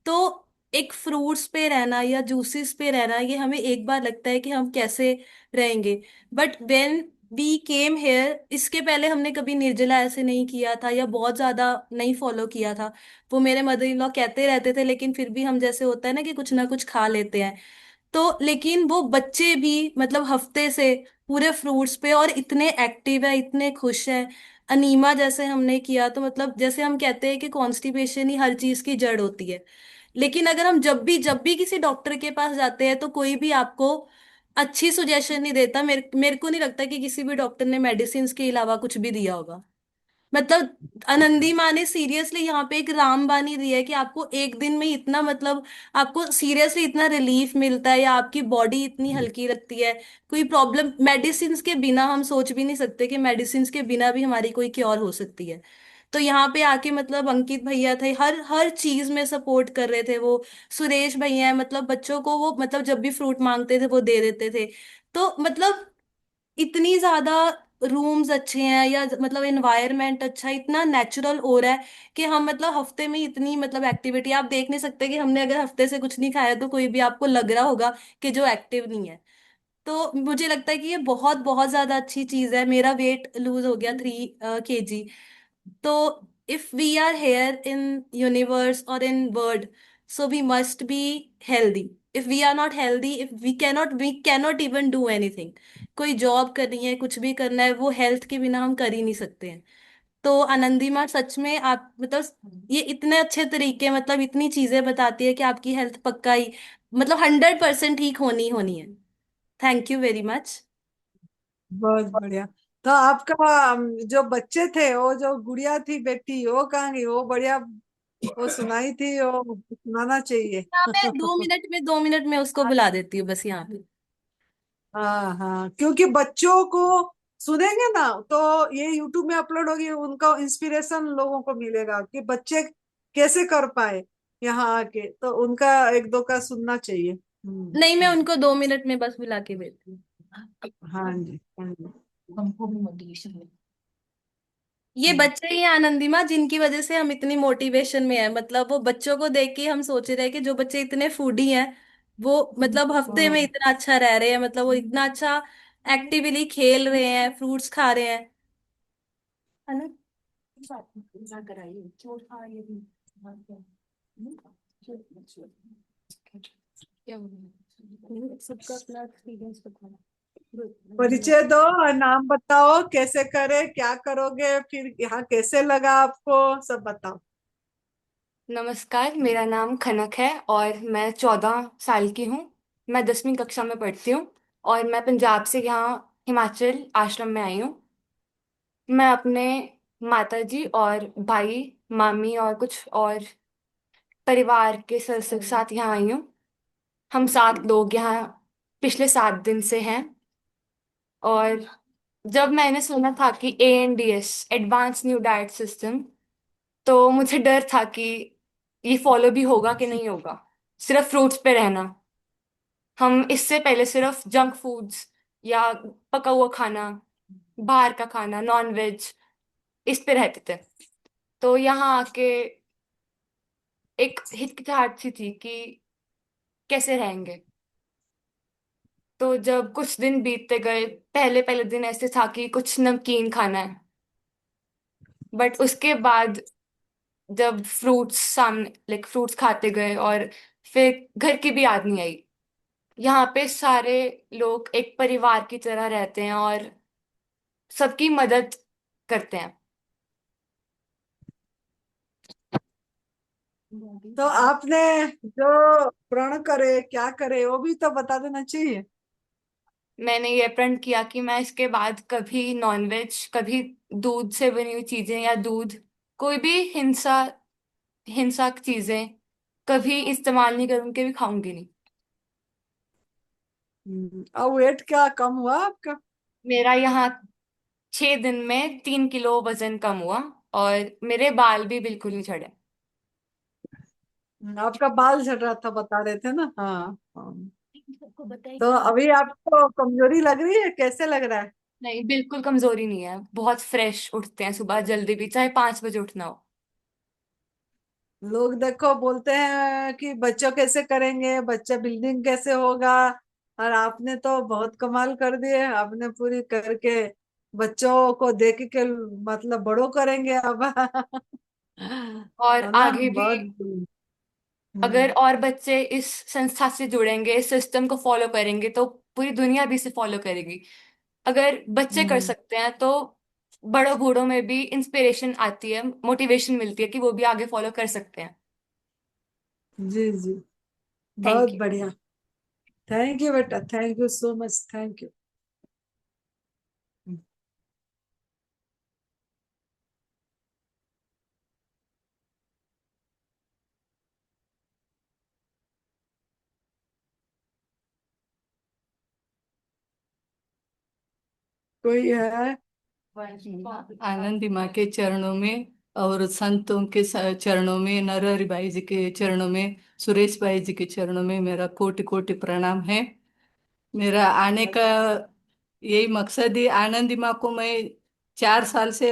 तो एक फ्रूट्स पे रहना या जूसेस पे रहना, ये हमें एक बार लगता है कि हम कैसे रहेंगे। But when we came here, इसके पहले हमने कभी निर्जला ऐसे नहीं किया था या बहुत ज्यादा नहीं फॉलो किया था। वो मेरे मदर इन लॉ कहते रहते थे, लेकिन फिर भी हम, जैसे होता है ना कि कुछ ना कुछ खा लेते हैं। तो लेकिन वो बच्चे भी मतलब हफ्ते से पूरे फ्रूट्स पे, और इतने एक्टिव है, इतने खुश है। अनीमा जैसे हमने किया, तो मतलब जैसे हम कहते हैं कि कॉन्स्टिपेशन ही हर चीज की जड़ होती है। लेकिन अगर हम जब भी किसी डॉक्टर के पास जाते हैं, तो कोई भी आपको अच्छी सुजेशन नहीं देता। मेरे को नहीं लगता कि किसी भी डॉक्टर ने मेडिसिन के अलावा कुछ भी दिया होगा। मतलब आनंदी माँ ने सीरियसली यहाँ पे एक रामबानी दी है कि आपको एक दिन में इतना मतलब आपको सीरियसली इतना रिलीफ मिलता है, या आपकी बॉडी इतनी हल्की लगती है। कोई प्रॉब्लम मेडिसिन के बिना, हम सोच भी नहीं सकते कि मेडिसिन के बिना भी हमारी कोई क्योर हो सकती है। तो यहाँ पे आके मतलब अंकित भैया थे, हर हर चीज में सपोर्ट कर रहे थे वो। सुरेश भैया है, मतलब बच्चों को वो मतलब जब भी फ्रूट मांगते थे वो दे देते थे। तो मतलब इतनी ज्यादा रूम्स अच्छे हैं, या मतलब एनवायरनमेंट अच्छा है, इतना नेचुरल हो रहा है कि हम मतलब हफ्ते में इतनी मतलब एक्टिविटी आप देख नहीं सकते कि हमने अगर हफ्ते से कुछ नहीं खाया तो कोई भी आपको लग रहा होगा कि जो एक्टिव नहीं है। तो मुझे लगता है कि ये बहुत बहुत ज्यादा अच्छी चीज है। मेरा वेट लूज हो गया 3 kg। तो if we are here in universe और in world, so we must be healthy. If we are not healthy, if we cannot even do anything. कोई जॉब करनी है, कुछ भी करना है, वो हेल्थ के बिना हम कर ही नहीं सकते हैं। तो आनंदी माँ सच में आप मतलब ये इतने अच्छे तरीके, मतलब इतनी चीजें बताती है कि आपकी हेल्थ पक्का ही मतलब 100% ठीक होनी ही होनी है। Thank you very much. बहुत बढ़िया। तो आपका जो बच्चे थे, वो जो गुड़िया थी बेटी, वो कहाँ गई? वो बढ़िया वो सुनाई थी, वो सुनाना चाहिए। यहाँ पे 2 मिनट में उसको बुला देती हूँ बस यहाँ पे। हाँ हाँ, क्योंकि बच्चों को सुनेंगे ना तो ये यूट्यूब में अपलोड होगी, उनका इंस्पिरेशन लोगों को मिलेगा कि बच्चे कैसे कर पाए यहाँ आके, तो उनका एक दो का सुनना चाहिए। नहीं, मैं उनको 2 मिनट में बस बुला के भेजती हूँ। हाँ जी, हाँ जी। हमको भी मोटिवेशन मिले। ये बच्चे ही हैं आनंदी माँ, जिनकी वजह से हम इतनी मोटिवेशन में है। मतलब वो बच्चों को देख के हम सोच रहे हैं कि जो बच्चे इतने फूडी हैं, वो मतलब हफ्ते में इतना अच्छा रह रहे हैं, मतलब वो इतना अच्छा एक्टिवली खेल रहे हैं, फ्रूट्स खा रहे हैं, है ना। कराइए चोट खा रही है। क्या हो गया? सबका अपना एक्सपीरियंस बताना। परिचय दो और नाम बताओ, कैसे करे, क्या करोगे, फिर यहाँ कैसे लगा आपको, सब बताओ। नमस्कार, मेरा नाम खनक है और मैं 14 साल की हूँ। मैं 10वीं कक्षा में पढ़ती हूँ और मैं पंजाब से यहाँ हिमाचल आश्रम में आई हूँ। मैं अपने माताजी और भाई, मामी और कुछ और परिवार के सदस्य के साथ यहाँ आई हूँ। हम 7 लोग यहाँ पिछले 7 दिन से हैं। और जब मैंने सुना था कि ANDS advance new diet system, तो मुझे डर था कि ये फॉलो भी होगा कि नहीं होगा। सिर्फ फ्रूट्स पे रहना। हम इससे पहले सिर्फ जंक फूड्स या पका हुआ खाना, बाहर का खाना, नॉन वेज, इस पे रहते थे। तो यहाँ आके एक हिचकिचाहट सी थी कि कैसे रहेंगे। तो जब कुछ दिन बीतते गए, पहले पहले दिन ऐसे था कि कुछ नमकीन खाना है। बट उसके बाद जब फ्रूट्स सामने, लाइक फ्रूट्स खाते गए, और फिर घर की भी याद नहीं आई। यहाँ पे सारे लोग एक परिवार की तरह रहते हैं और सबकी मदद करते हैं। तो आपने जो प्रण करे, क्या करे, वो भी तो बता देना चाहिए। मैंने ये प्रण किया कि मैं इसके बाद कभी नॉनवेज, कभी दूध से बनी हुई चीजें या दूध, कोई भी हिंसक चीजें कभी इस्तेमाल नहीं करूंगी, भी खाऊंगी नहीं। अब वेट क्या कम हुआ आपका? मेरा यहाँ 6 दिन में 3 किलो वजन कम हुआ और मेरे बाल भी बिल्कुल नहीं झड़े। आपका बाल झड़ रहा था बता रहे थे ना। हाँ हाँ। सबको बताइए तो कि अभी आपको कमजोरी लग रही है, कैसे लग रहा है? नहीं, बिल्कुल कमजोरी नहीं है, बहुत फ्रेश उठते हैं सुबह जल्दी भी, चाहे 5 बजे उठना हो। लोग देखो बोलते हैं कि बच्चों कैसे करेंगे, बच्चा बिल्डिंग कैसे होगा, और आपने तो बहुत कमाल कर दिए। आपने पूरी करके बच्चों को देख के मतलब बड़ों करेंगे अब। और है ना, आगे भी बहुत। अगर और बच्चे इस संस्था से जुड़ेंगे, इस सिस्टम को फॉलो करेंगे, तो पूरी दुनिया भी इसे फॉलो करेगी। अगर बच्चे कर हम्म, सकते हैं तो बड़ों बूढ़ों में भी इंस्पिरेशन आती है, मोटिवेशन मिलती है कि वो भी आगे फॉलो कर सकते हैं। जी जी, थैंक बहुत यू। बढ़िया। थैंक यू बेटा, thank you so much, thank you. कोई है? आनंदी माँ के चरणों में और संतों के चरणों में, नरहरि भाई जी के चरणों में, सुरेश भाई जी के चरणों में मेरा कोटि कोटि प्रणाम है। मेरा आने का यही मकसद है। आनंदी माँ को मैं 4 साल से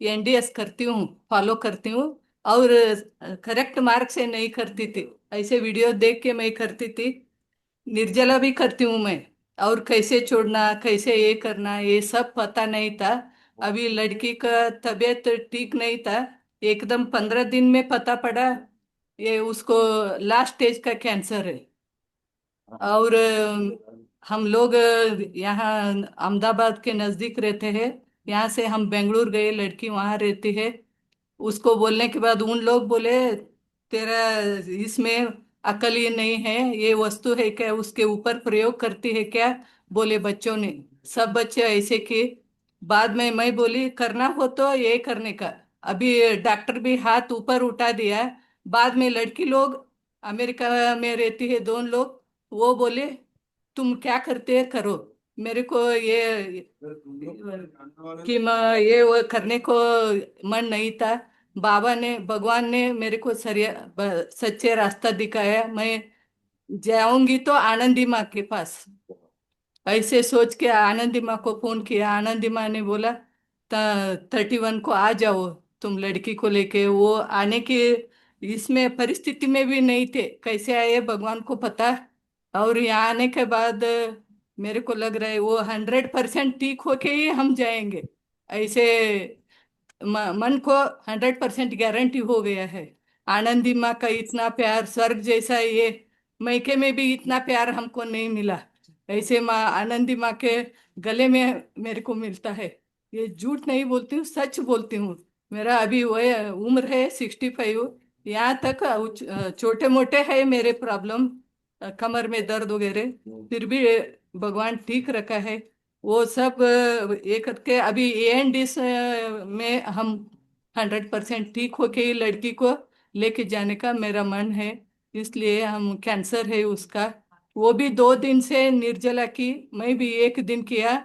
एनडीएस करती हूँ, फॉलो करती हूँ, और करेक्ट मार्क से नहीं करती थी, ऐसे वीडियो देख के मैं करती थी। निर्जला भी करती हूँ मैं, और कैसे छोड़ना, कैसे ये करना, ये सब पता नहीं था। अभी लड़की का तबीयत ठीक नहीं था, एकदम 15 दिन में पता पड़ा ये उसको लास्ट स्टेज का कैंसर है। और हम लोग यहाँ अहमदाबाद के नज़दीक रहते हैं। यहाँ से हम बेंगलुरु गए, लड़की वहाँ रहती है। उसको बोलने के बाद उन लोग बोले तेरा इसमें अकल ही नहीं है, ये वस्तु है क्या, उसके ऊपर प्रयोग करती है क्या। बोले बच्चों ने, सब बच्चे ऐसे कि बाद में मैं बोली करना हो तो ये करने का। अभी डॉक्टर भी हाथ ऊपर उठा दिया। बाद में लड़की लोग अमेरिका में रहती है, दोनों लोग, वो बोले तुम क्या करते है करो। मेरे को ये कि मैं ये वो करने को मन नहीं था। बाबा ने, भगवान ने मेरे को सच्चे रास्ता दिखाया। मैं जाऊंगी तो आनंदी माँ के पास, ऐसे सोच के आनंदी माँ को फोन किया। आनंदी माँ ने बोला 31 को आ जाओ तुम लड़की को लेके। वो आने की इसमें परिस्थिति में भी नहीं थे, कैसे आए भगवान को पता। और यहाँ आने के बाद मेरे को लग रहा है वो 100% ठीक होके ही हम जाएंगे, ऐसे मन को 100% गारंटी हो गया है। आनंदी माँ का इतना प्यार, स्वर्ग जैसा ये मैके में भी इतना प्यार हमको नहीं मिला, ऐसे माँ आनंदी माँ के गले में मेरे को मिलता है। ये झूठ नहीं बोलती हूँ, सच बोलती हूँ। मेरा अभी वो उम्र है 65। यहाँ तक छोटे मोटे है मेरे प्रॉब्लम, कमर में दर्द वगैरह, फिर भी भगवान ठीक रखा है। वो सब ये करके अभी एएनडीस में हम 100% ठीक होके ही लड़की को लेके जाने का मेरा मन है। इसलिए हम, कैंसर है उसका, वो भी 2 दिन से निर्जला की, मैं भी 1 दिन किया।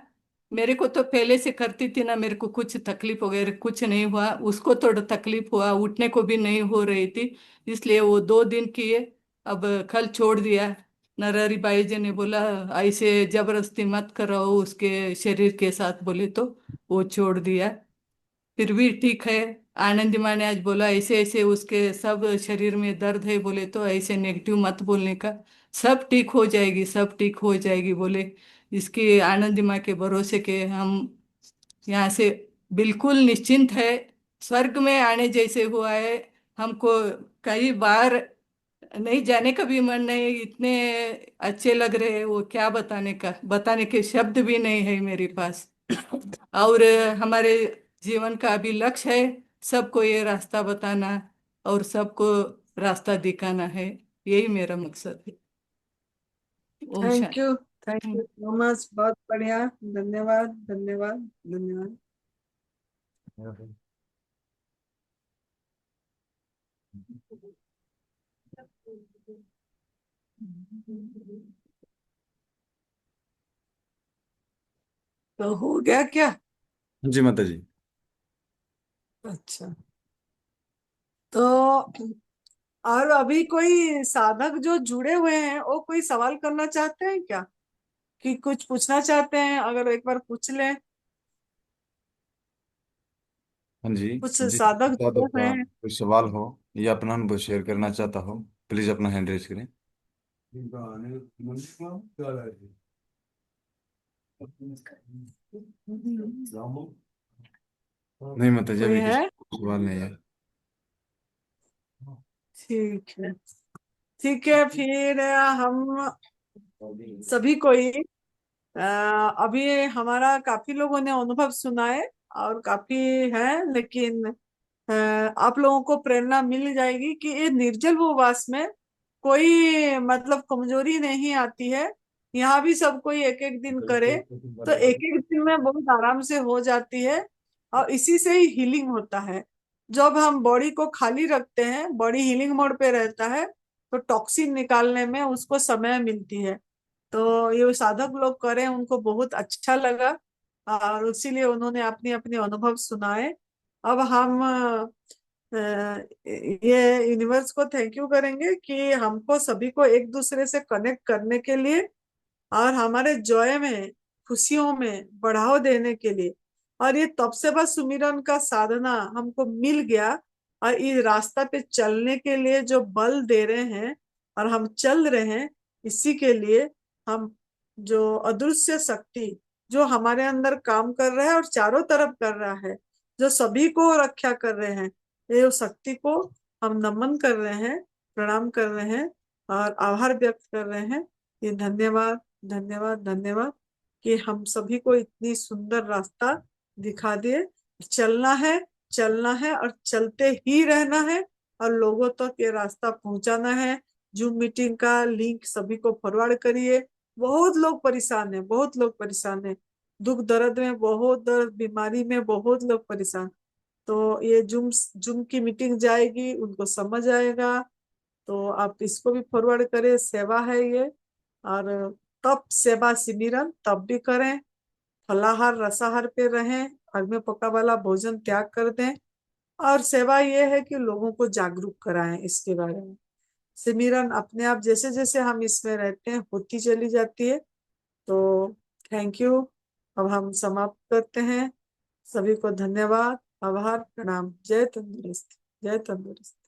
मेरे को तो पहले से करती थी ना, मेरे को कुछ तकलीफ वगैरह कुछ नहीं हुआ, उसको थोड़ा तकलीफ हुआ, उठने को भी नहीं हो रही थी, इसलिए वो 2 दिन किए। अब कल छोड़ दिया। नरहरि भाई जी ने बोला ऐसे जबरदस्ती मत करो उसके शरीर के साथ, बोले तो वो छोड़ दिया। फिर भी ठीक है। आनंदी माँ ने आज बोला ऐसे ऐसे उसके सब शरीर में दर्द है, बोले तो ऐसे नेगेटिव मत बोलने का, सब ठीक हो जाएगी, सब ठीक हो जाएगी बोले। इसकी आनंदी माँ के भरोसे के हम यहाँ से बिल्कुल निश्चिंत है, स्वर्ग में आने जैसे हुआ है हमको। कई बार नहीं जाने का भी मन नहीं, इतने अच्छे लग रहे हैं वो, क्या बताने का, बताने के शब्द भी नहीं है मेरे पास। और हमारे जीवन का अभी लक्ष्य है सबको ये रास्ता बताना और सबको रास्ता दिखाना है, यही मेरा मकसद है। ओम थैंक शांति। You, thank you so much, बहुत बढ़िया, धन्यवाद धन्यवाद धन्यवाद। तो हो गया क्या? जी माता जी। अच्छा, तो और अभी कोई साधक जो जुड़े हुए हैं वो कोई सवाल करना चाहते हैं क्या, कि कुछ पूछना चाहते हैं? अगर एक बार पूछ लें। हाँ जी। कुछ जिस साधक जुड़े साधक हुए का हैं। कोई सवाल हो या अपना अनुभव शेयर करना चाहता हो, प्लीज अपना हैंड रेज करें। नहीं माता जी, कोई अभी है? किसी सवाल नहीं है। ठीक है, ठीक है, फिर हम सभी को ही अभी हमारा काफी लोगों ने अनुभव सुना है और काफी है, लेकिन आप लोगों को प्रेरणा मिल जाएगी कि ये निर्जल उपवास में कोई मतलब कमजोरी नहीं आती है। यहाँ भी सब कोई एक एक दिन करे तो एक एक दिन में बहुत आराम से हो जाती है, और इसी से ही हीलिंग होता है। जब हम बॉडी को खाली रखते हैं, बॉडी हीलिंग मोड पे रहता है, तो टॉक्सिन निकालने में उसको समय मिलती है। तो ये साधक लोग करें, उनको बहुत अच्छा लगा और इसीलिए उन्होंने अपनी अपनी अनुभव सुनाए। अब हम ये यूनिवर्स को थैंक यू करेंगे कि हमको सभी को एक दूसरे से कनेक्ट करने के लिए और हमारे जॉय में, खुशियों में बढ़ावा देने के लिए। और ये तब से बस सुमिरन का साधना हमको मिल गया, और इस रास्ता पे चलने के लिए जो बल दे रहे हैं और हम चल रहे हैं, इसी के लिए हम जो अदृश्य शक्ति जो हमारे अंदर काम कर रहा है और चारों तरफ कर रहा है, जो सभी को रक्षा कर रहे हैं, ये शक्ति को हम नमन कर रहे हैं, प्रणाम कर रहे हैं और आभार व्यक्त कर रहे हैं। ये धन्यवाद धन्यवाद धन्यवाद कि हम सभी को इतनी सुंदर रास्ता दिखा दिए। चलना है, चलना है और चलते ही रहना है, और लोगों तक ये रास्ता पहुंचाना है। जूम मीटिंग का लिंक सभी को फॉरवर्ड करिए। बहुत लोग परेशान हैं, बहुत लोग परेशान हैं, दुख दर्द में बहुत दर्द, बीमारी में बहुत लोग परेशान। तो ये जूम जूम की मीटिंग जाएगी, उनको समझ आएगा। तो आप इसको भी फॉरवर्ड करें, सेवा है ये। और तब सेवा सिमिरन तब भी करें, फलाहार रसाहार पे रहें, घर में पका वाला भोजन त्याग कर दें। और सेवा ये है कि लोगों को जागरूक कराएं इसके बारे में। सिमिरन अपने आप जैसे जैसे हम इसमें रहते हैं होती चली जाती है। तो थैंक यू। अब हम समाप्त करते हैं। सभी को धन्यवाद, आभार, प्रणाम। जय तंदुरुस्त, जय तंदुरुस्त।